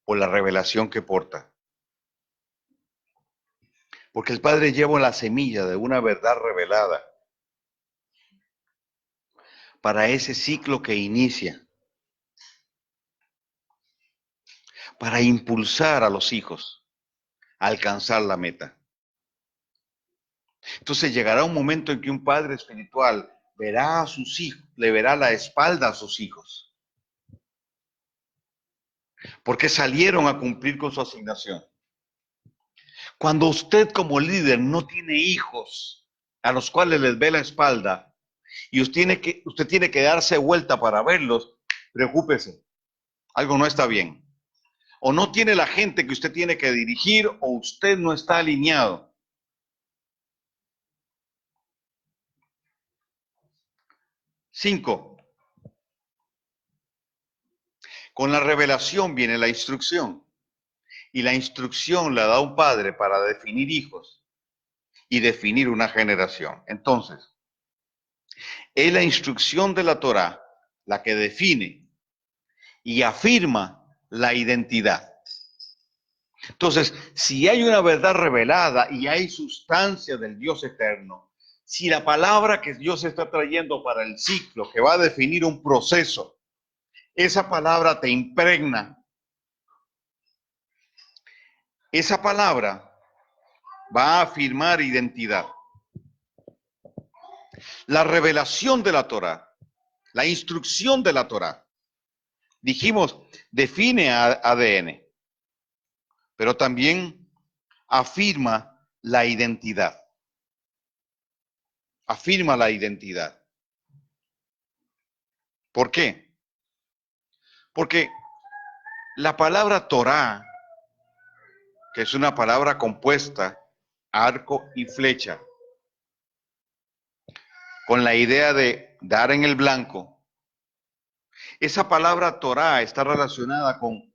por la revelación que porta. Porque el padre lleva la semilla de una verdad revelada para ese ciclo que inicia, para impulsar a los hijos a alcanzar la meta. Entonces llegará un momento en que un padre espiritual verá a sus hijos, le verá la espalda a sus hijos, porque salieron a cumplir con su asignación. Cuando usted como líder no tiene hijos a los cuales les ve la espalda y usted tiene que darse vuelta para verlos, preocúpese, algo no está bien. O no tiene la gente que usted tiene que dirigir, o usted no está alineado. Cinco. Con la revelación viene la instrucción. Y la instrucción la da un padre para definir hijos y definir una generación. Entonces, es la instrucción de la Torá la que define y afirma la identidad. Entonces, si hay una verdad revelada y hay sustancia del Dios eterno, si la palabra que Dios está trayendo para el ciclo, que va a definir un proceso, esa palabra te impregna, esa palabra va a afirmar identidad. La revelación de la Torá, la instrucción de la Torá, dijimos, define ADN, pero también afirma la identidad. Afirma la identidad. ¿Por qué? Porque la palabra Torá, que es una palabra compuesta, arco y flecha, con la idea de dar en el blanco, esa palabra Torá está relacionada con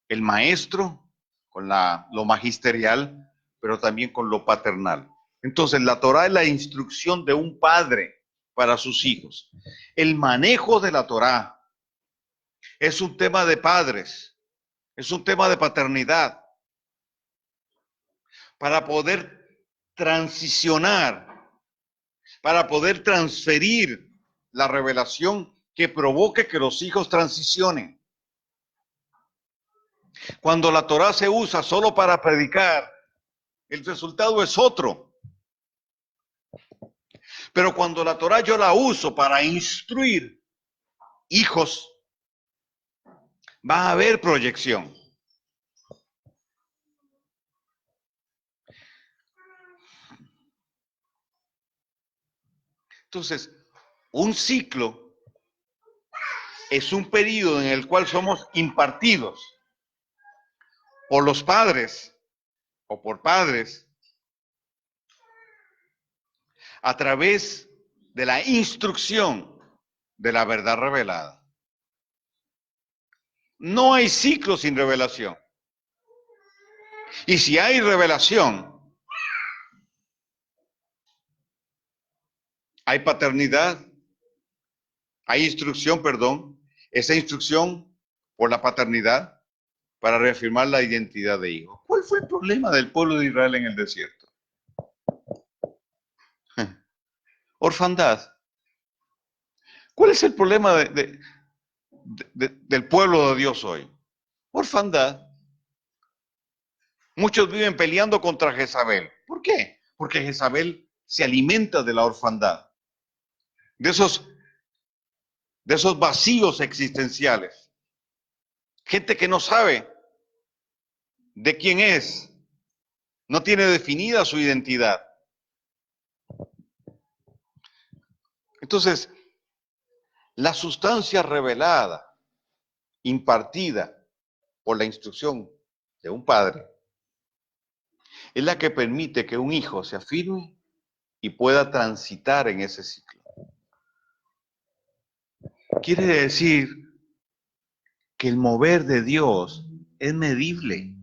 el maestro, con lo magisterial, pero también con lo paternal. Entonces, la Torá es la instrucción de un padre para sus hijos. El manejo de la Torá es un tema de padres, es un tema de paternidad, para poder transicionar, para poder transferir la revelación que provoque que los hijos transicionen. Cuando la Torá se usa solo para predicar, el resultado es otro. Pero cuando la Torá yo la uso para instruir hijos, va a haber proyección. Entonces, un ciclo es un periodo en el cual somos impartidos por los padres o por padres a través de la instrucción de la verdad revelada. No hay ciclo sin revelación. Y si hay revelación, hay paternidad, hay instrucción, perdón, esa instrucción por la paternidad para reafirmar la identidad de hijo. ¿Cuál fue el problema del pueblo de Israel en el desierto? Orfandad. ¿Cuál es el problema del pueblo de Dios hoy? Orfandad. Muchos viven peleando contra Jezabel. ¿Por qué? Porque Jezabel se alimenta de la orfandad, de esos vacíos existenciales. Gente que no sabe de quién es, no tiene definida su identidad. Entonces, la sustancia revelada, impartida por la instrucción de un padre, es la que permite que un hijo se afirme y pueda transitar en ese ciclo. Quiere decir que el mover de Dios es medible.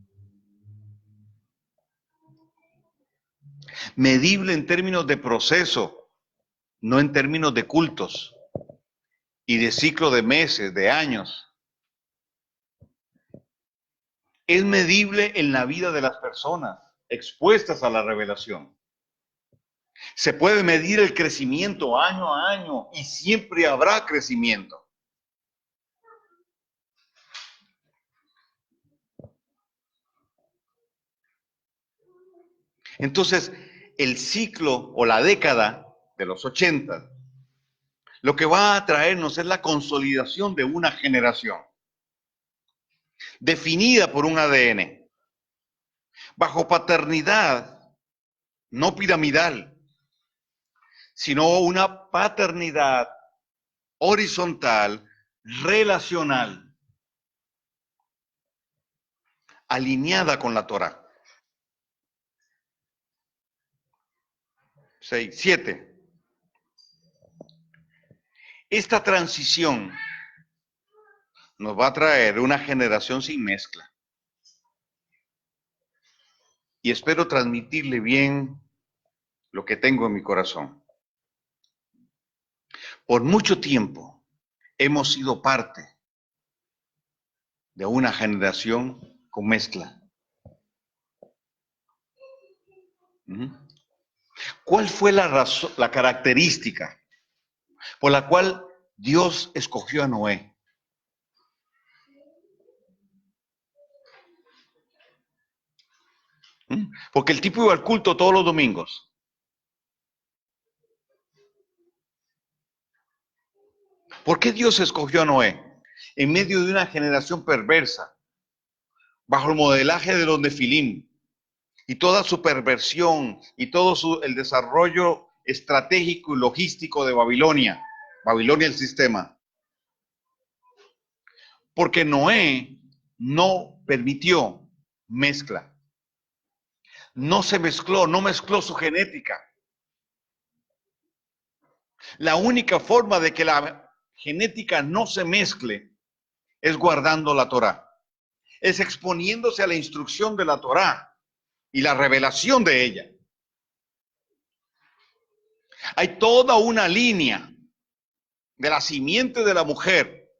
Medible en términos de proceso, no en términos de cultos y de ciclo de meses, de años. Es medible en la vida de las personas expuestas a la revelación. Se puede medir el crecimiento año a año y siempre habrá crecimiento. Entonces, el ciclo o la década de los 80, lo que va a traernos es la consolidación de una generación, definida por un ADN, bajo paternidad, no piramidal, sino una paternidad horizontal, relacional, alineada con la Torá. 6, 7. Esta transición nos va a traer una generación sin mezcla. Y espero transmitirle bien lo que tengo en mi corazón. Por mucho tiempo hemos sido parte de una generación con mezcla. Ujú. ¿Cuál fue la razón, la característica por la cual Dios escogió a Noé? Porque el tipo iba al culto todos los domingos. ¿Por qué Dios escogió a Noé? En medio de una generación perversa, bajo el modelaje de los Nefilim, y toda su perversión y todo el desarrollo estratégico y logístico de Babilonia. Babilonia el sistema. Porque Noé no permitió mezcla. No se mezcló, no mezcló su genética. La única forma de que la genética no se mezcle es guardando la Torá. Es exponiéndose a la instrucción de la Torá y la revelación de ella. Hay toda una línea de la simiente de la mujer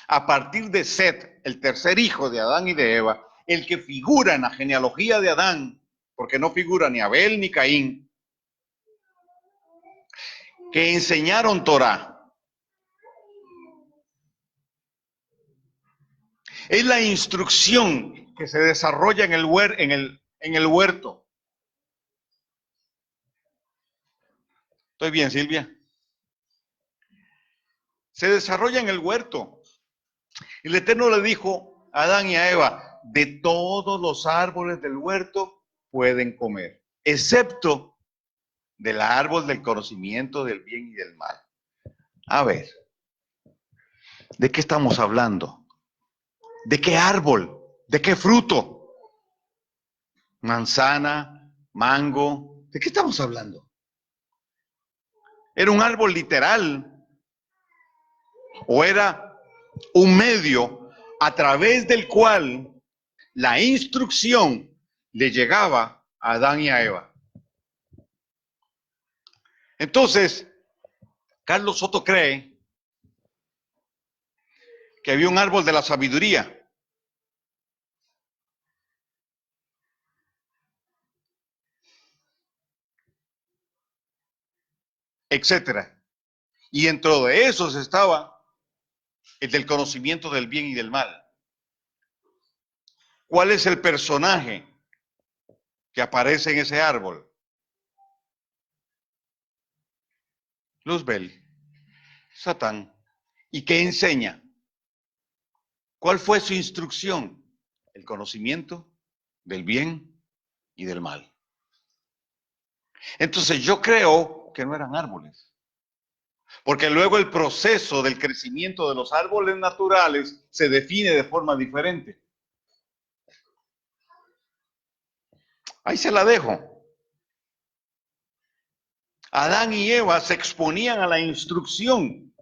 a partir de Set, el tercer hijo de Adán y de Eva, el que figura en la genealogía de Adán, porque no figura ni Abel ni Caín, que enseñaron Torá. Es la instrucción que se desarrolla en el huerto. ¿Estoy bien, Silvia? Se desarrolla en el huerto. El Eterno le dijo a Adán y a Eva, de todos los árboles del huerto pueden comer, excepto del árbol del conocimiento del bien y del mal. A ver, ¿de qué estamos hablando? ¿De qué árbol? ¿De qué fruto? Manzana, mango. ¿De qué estamos hablando? ¿Era un árbol literal o era un medio a través del cual la instrucción le llegaba a Adán y a Eva? Entonces, Carlos Soto cree que había un árbol de la sabiduría, etcétera. Y dentro de esos estaba el del conocimiento del bien y del mal. ¿Cuál es el personaje que aparece en ese árbol? Luzbel, Satán. ¿Y qué enseña? ¿Cuál fue su instrucción? El conocimiento del bien y del mal. Entonces yo creo que no eran árboles, porque luego el proceso del crecimiento de los árboles naturales se define de forma diferente. Ahí se la dejo. Adán y Eva se exponían a la instrucción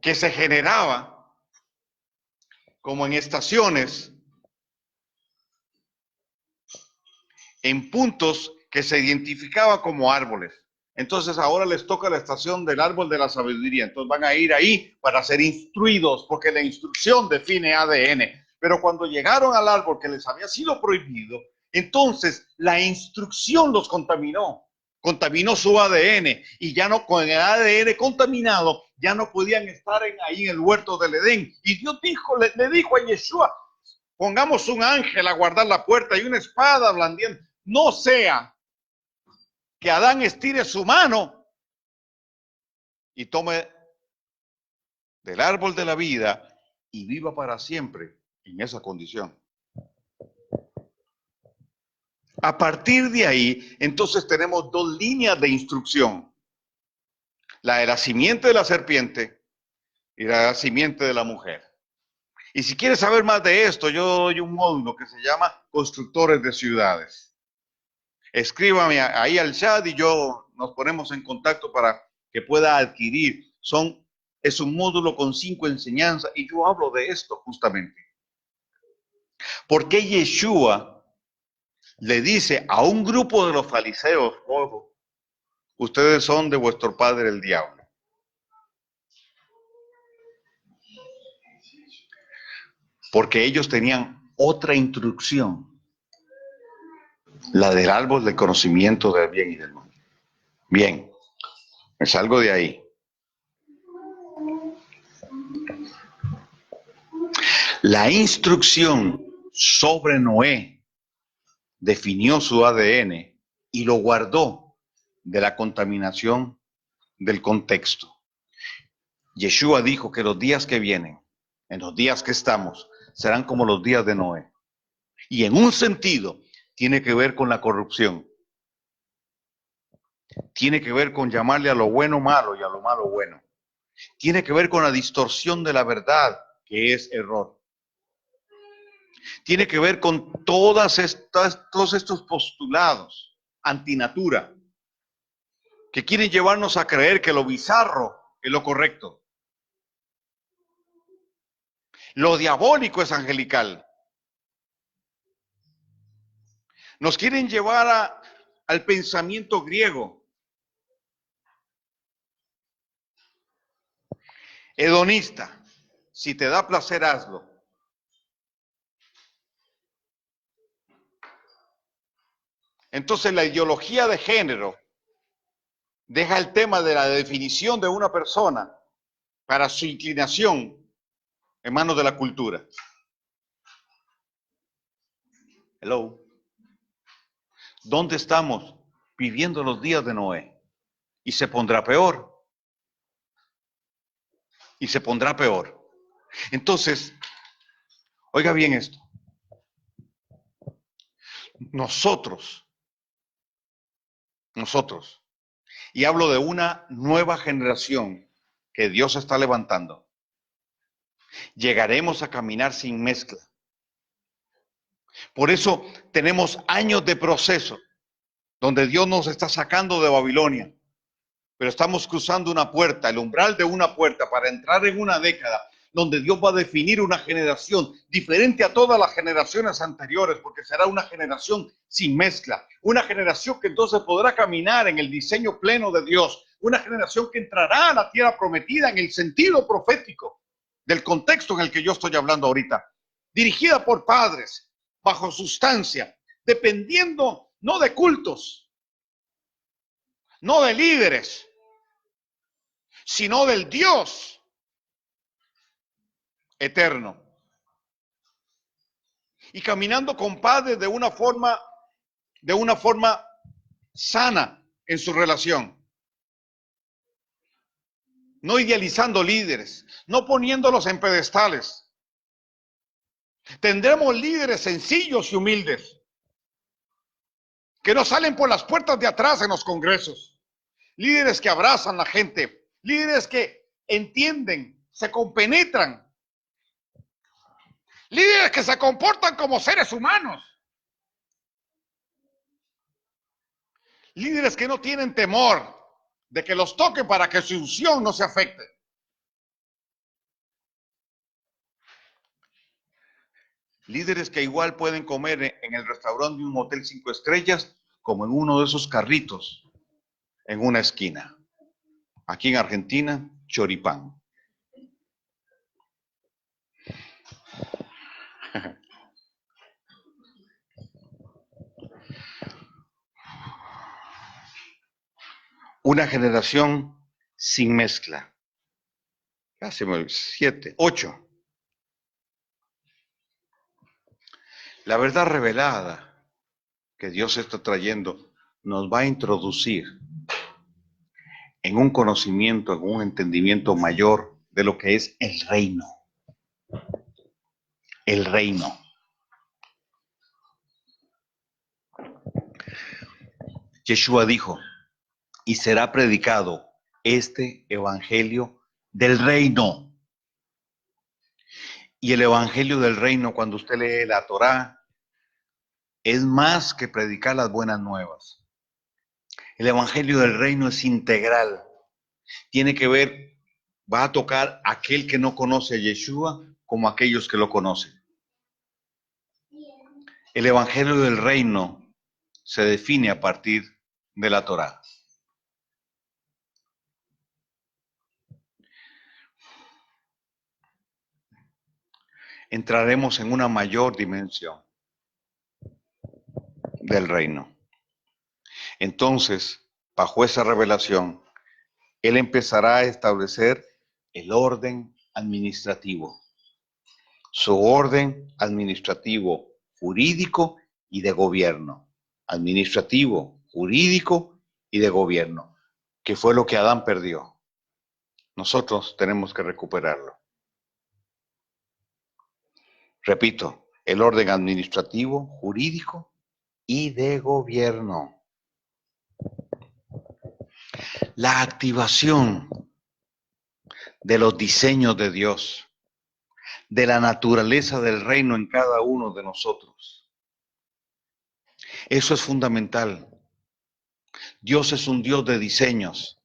que se generaba como en estaciones, en puntos que se identificaba como árboles. Entonces ahora les toca la estación del árbol de la sabiduría. Entonces van a ir ahí para ser instruidos, porque la instrucción define ADN. Pero cuando llegaron al árbol que les había sido prohibido, entonces la instrucción los contaminó su ADN, y ya no, con el ADN contaminado, ya no podían estar ahí en el huerto del Edén. Y Dios le dijo a Yeshua, pongamos un ángel a guardar la puerta y una espada blandiendo. No sea que Adán estire su mano y tome del árbol de la vida y viva para siempre en esa condición. A partir de ahí, entonces tenemos dos líneas de instrucción. La de la simiente de la serpiente y la de la simiente de la mujer. Y si quieres saber más de esto, yo doy un módulo que se llama Constructores de Ciudades. Escríbame ahí al chat y nos ponemos en contacto para que pueda adquirir. Es un módulo con 5 enseñanzas y yo hablo de esto justamente. ¿Por qué Yeshua le dice a un grupo de los fariseos, ojo, ustedes son de vuestro padre el diablo? Porque ellos tenían otra instrucción. La del árbol del conocimiento del bien y del mal. Bien, me salgo de ahí. La instrucción sobre Noé definió su ADN y lo guardó de la contaminación del contexto. Yeshua dijo que los días que vienen, en los días que estamos, serán como los días de Noé. Y en un sentido, tiene que ver con la corrupción. Tiene que ver con llamarle a lo bueno malo y a lo malo bueno. Tiene que ver con la distorsión de la verdad, que es error. Tiene que ver con todos estos postulados antinatura que quieren llevarnos a creer que lo bizarro es lo correcto. Lo diabólico es angelical. Nos quieren llevar al pensamiento griego, hedonista. Si te da placer, hazlo. Entonces la ideología de género deja el tema de la definición de una persona para su inclinación en manos de la cultura. Hello. ¿Dónde estamos viviendo los días de Noé? Y se pondrá peor. Y se pondrá peor. Entonces, oiga bien esto. Nosotros, y hablo de una nueva generación que Dios está levantando, llegaremos a caminar sin mezcla. Por eso tenemos años de proceso donde Dios nos está sacando de Babilonia, pero estamos cruzando una puerta, el umbral de una puerta para entrar en una década donde Dios va a definir una generación diferente a todas las generaciones anteriores, porque será una generación sin mezcla, una generación que entonces podrá caminar en el diseño pleno de Dios, una generación que entrará a la tierra prometida en el sentido profético del contexto en el que yo estoy hablando ahorita, dirigida por padres, bajo sustancia, dependiendo no de cultos, no de líderes, sino del Dios eterno. Y caminando con padres de una forma sana en su relación. No idealizando líderes, no poniéndolos en pedestales. Tendremos líderes sencillos y humildes, que no salen por las puertas de atrás en los congresos. Líderes que abrazan a la gente, líderes que entienden, se compenetran. Líderes que se comportan como seres humanos. Líderes que no tienen temor de que los toquen para que su unción no se afecte. Líderes que igual pueden comer en el restaurante de un hotel 5 estrellas como en uno de esos carritos en una esquina. Aquí en Argentina, choripán. Una generación sin mezcla. Casi 7, 8. La verdad revelada que Dios está trayendo nos va a introducir en un conocimiento, en un entendimiento mayor de lo que es el reino. El reino. Yeshua dijo, y será predicado este evangelio del reino. Y el evangelio del reino, cuando usted lee la Torá, es más que predicar las buenas nuevas. El evangelio del reino es integral. Tiene que ver, va a tocar a aquel que no conoce a Yeshua como a aquellos que lo conocen. El evangelio del reino se define a partir de la Torá. Entraremos en una mayor dimensión del reino. Entonces, bajo esa revelación, Él empezará a establecer el orden administrativo. Su orden administrativo, jurídico y de gobierno. Administrativo, jurídico y de gobierno, que fue lo que Adán perdió. Nosotros tenemos que recuperarlo. Repito, el orden administrativo, jurídico y de gobierno. La activación de los diseños de Dios, de la naturaleza del reino en cada uno de nosotros. Eso es fundamental. Dios es un Dios de diseños.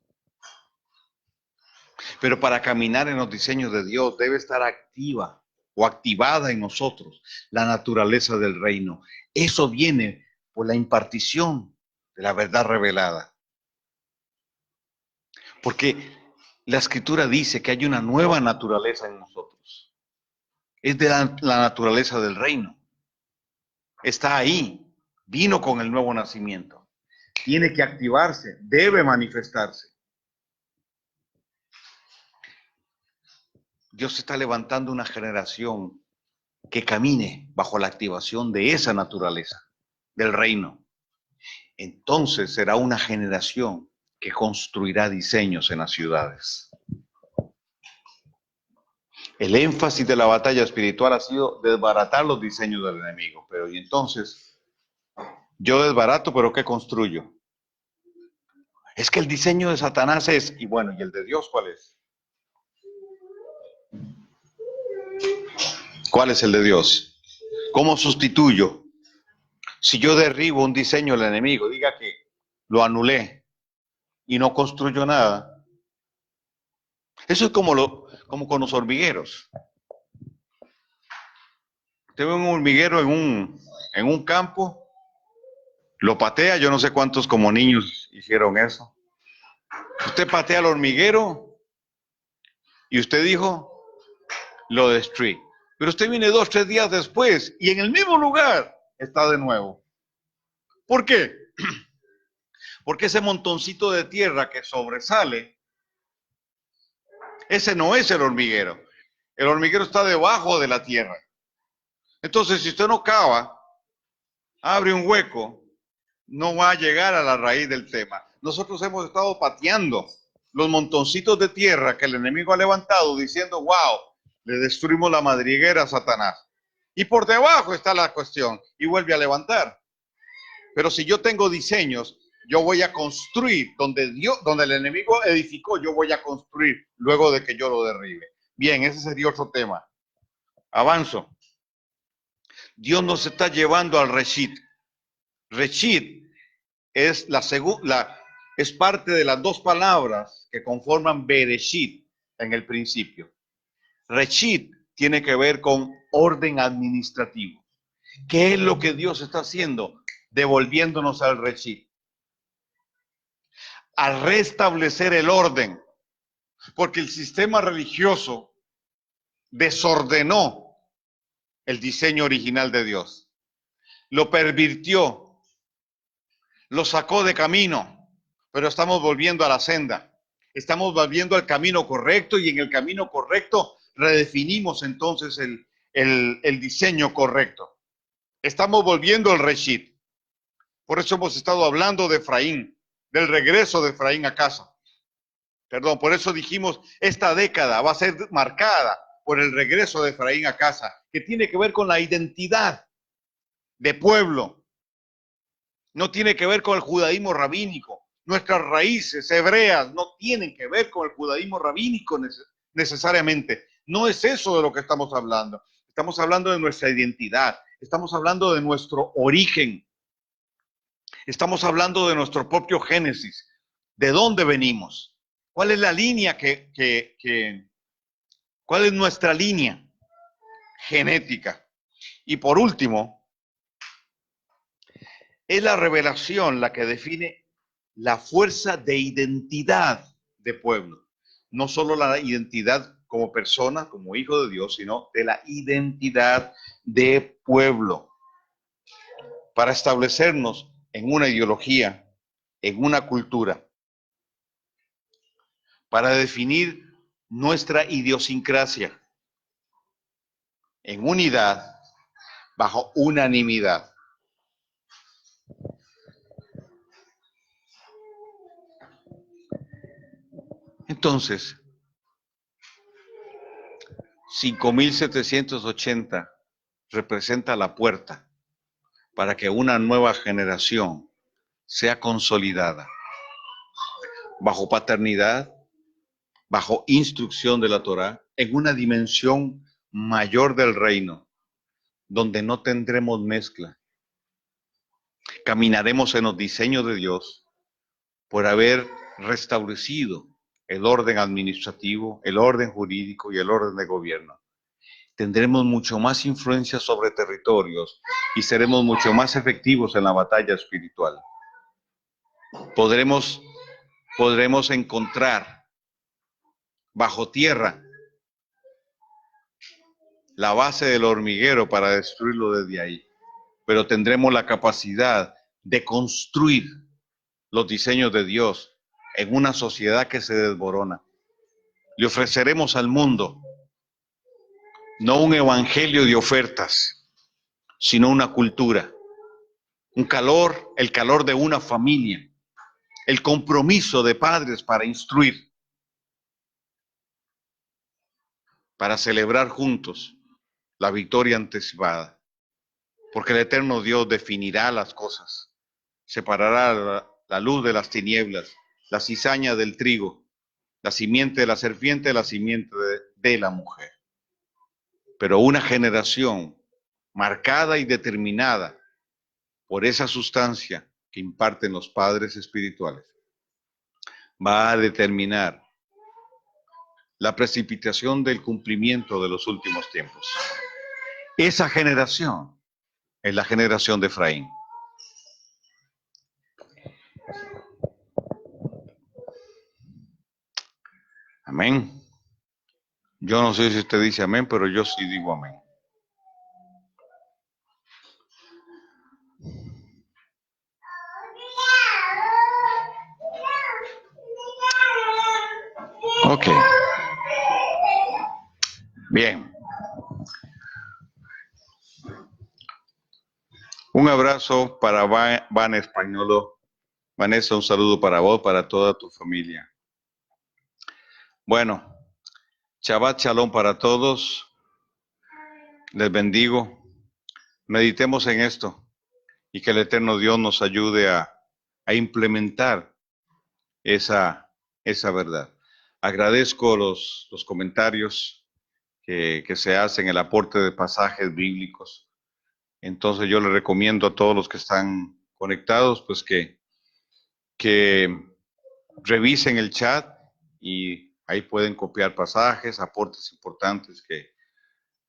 Pero para caminar en los diseños de Dios debe estar activa o activada en nosotros la naturaleza del reino. Eso viene por la impartición de la verdad revelada. Porque la Escritura dice que hay una nueva naturaleza en nosotros. Es de la naturaleza del reino. Está ahí. Vino con el nuevo nacimiento. Tiene que activarse, debe manifestarse. Dios está levantando una generación que camine bajo la activación de esa naturaleza, del reino. Entonces será una generación que construirá diseños en las ciudades. El énfasis de la batalla espiritual ha sido desbaratar los diseños del enemigo. Pero y entonces, yo desbarato, pero ¿qué construyo? Es que el diseño de Satanás es, y bueno, ¿y el de Dios cuál es? ¿Cuál es el de Dios? ¿Cómo sustituyo? Si yo derribo un diseño del enemigo, diga que lo anulé y no construyo nada. Eso es como con los hormigueros. Usted ve un hormiguero en un campo, lo patea, yo no sé cuántos como niños hicieron eso. Usted patea el hormiguero y usted dijo, lo destruí. Pero usted viene 2, 3 días después y en el mismo lugar está de nuevo. ¿Por qué? Porque ese montoncito de tierra que sobresale, ese no es el hormiguero. El hormiguero está debajo de la tierra. Entonces, si usted no cava, abre un hueco, no va a llegar a la raíz del tema. Nosotros hemos estado pateando los montoncitos de tierra que el enemigo ha levantado diciendo, wow, le destruimos la madriguera a Satanás. Y por debajo está la cuestión y vuelve a levantar. Pero si yo tengo diseños, yo voy a construir donde el enemigo edificó, yo voy a construir luego de que yo lo derribe. Bien, ese sería otro tema. Avanzo. Dios nos está llevando al Reshit. Reshit es es parte de las dos palabras que conforman Bereshit en el principio. Reshit tiene que ver con orden administrativo. ¿Qué es lo que Dios está haciendo? Devolviéndonos al Reshit. A restablecer el orden. Porque el sistema religioso desordenó el diseño original de Dios. Lo pervirtió. Lo sacó de camino. Pero estamos volviendo a la senda. Estamos volviendo al camino correcto y en el camino correcto redefinimos entonces el diseño correcto. Estamos volviendo al Reshit. Por eso hemos estado hablando de Efraín, del regreso de Efraín a casa. Perdón, por eso dijimos, esta década va a ser marcada por el regreso de Efraín a casa, que tiene que ver con la identidad de pueblo. No tiene que ver con el judaísmo rabínico. Nuestras raíces hebreas no tienen que ver con el judaísmo rabínico necesariamente. No es eso de lo que estamos hablando. Estamos hablando de nuestra identidad. Estamos hablando de nuestro origen. Estamos hablando de nuestro propio génesis. ¿De dónde venimos? ¿Cuál es la línea cuál es nuestra línea genética? Y por último, es la revelación la que define la fuerza de identidad de pueblo. No solo la identidad como persona, como hijo de Dios, sino de la identidad de pueblo. para establecernos en una ideología, en una cultura, para definir nuestra idiosincrasia en unidad, bajo unanimidad. Entonces, 5.780 representa la puerta para que una nueva generación sea consolidada bajo paternidad, bajo instrucción de la Torá, en una dimensión mayor del reino, donde no tendremos mezcla. Caminaremos en los diseños de Dios por haber restablecido el orden administrativo, el orden jurídico y el orden de gobierno. Tendremos mucho más influencia sobre territorios y seremos mucho más efectivos en la batalla espiritual. Podremos encontrar bajo tierra la base del hormiguero para destruirlo desde ahí, pero tendremos la capacidad de construir los diseños de Dios en una sociedad que se desborona. Le ofreceremos al mundo no un evangelio de ofertas, sino una cultura, un calor, el calor de una familia, el compromiso de padres para instruir, para celebrar juntos la victoria anticipada, porque el eterno Dios definirá las cosas, separará la luz de las tinieblas, la cizaña del trigo, la simiente de la serpiente, la simiente de la mujer. Pero una generación marcada y determinada por esa sustancia que imparten los padres espirituales va a determinar la precipitación del cumplimiento de los últimos tiempos. Esa generación es la generación de Efraín. Amén. Yo no sé si usted dice amén, pero yo sí digo amén. Ok. Bien. Un abrazo para Van Españolo. Vanessa, un saludo para vos, para toda tu familia. Bueno, Shabbat Shalom para todos. Les bendigo. Meditemos en esto y que el eterno Dios nos ayude a implementar esa verdad. Agradezco los comentarios que se hacen, el aporte de pasajes bíblicos. Entonces yo les recomiendo a todos los que están conectados, pues que revisen el chat y ahí pueden copiar pasajes, aportes importantes que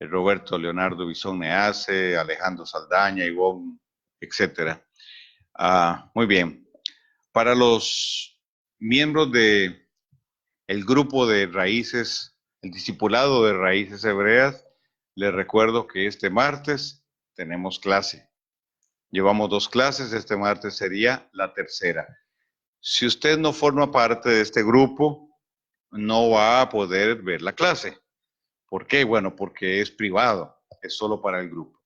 Roberto Leonardo Bisón me hace, Alejandro Saldaña, Ivonne, etcétera. Muy bien. Para los miembros de el grupo de raíces, el discipulado de raíces hebreas, les recuerdo que este martes tenemos clase. Llevamos 2 clases, este martes sería la tercera. Si usted no forma parte de este grupo, no va a poder ver la clase. ¿Por qué? Bueno, porque es privado, es solo para el grupo.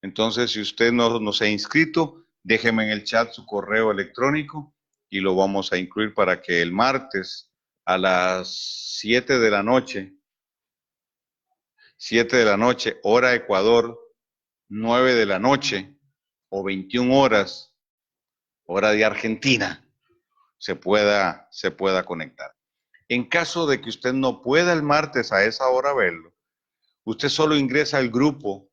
Entonces, si usted no se ha inscrito, déjeme en el chat su correo electrónico y lo vamos a incluir para que el martes a las 7 de la noche, hora Ecuador, 9 de la noche o 21 horas, hora de Argentina, se pueda conectar. En caso de que usted no pueda el martes a esa hora verlo, usted solo ingresa al grupo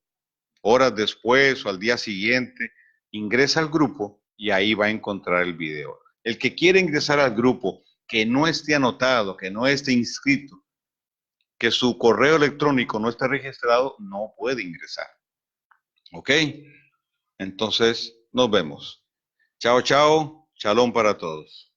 horas después o al día siguiente, ingresa al grupo y ahí va a encontrar el video. El que quiere ingresar al grupo, que no esté anotado, que no esté inscrito, que su correo electrónico no esté registrado, no puede ingresar. ¿Ok? Entonces, nos vemos. Chao, chao. Shalom para todos.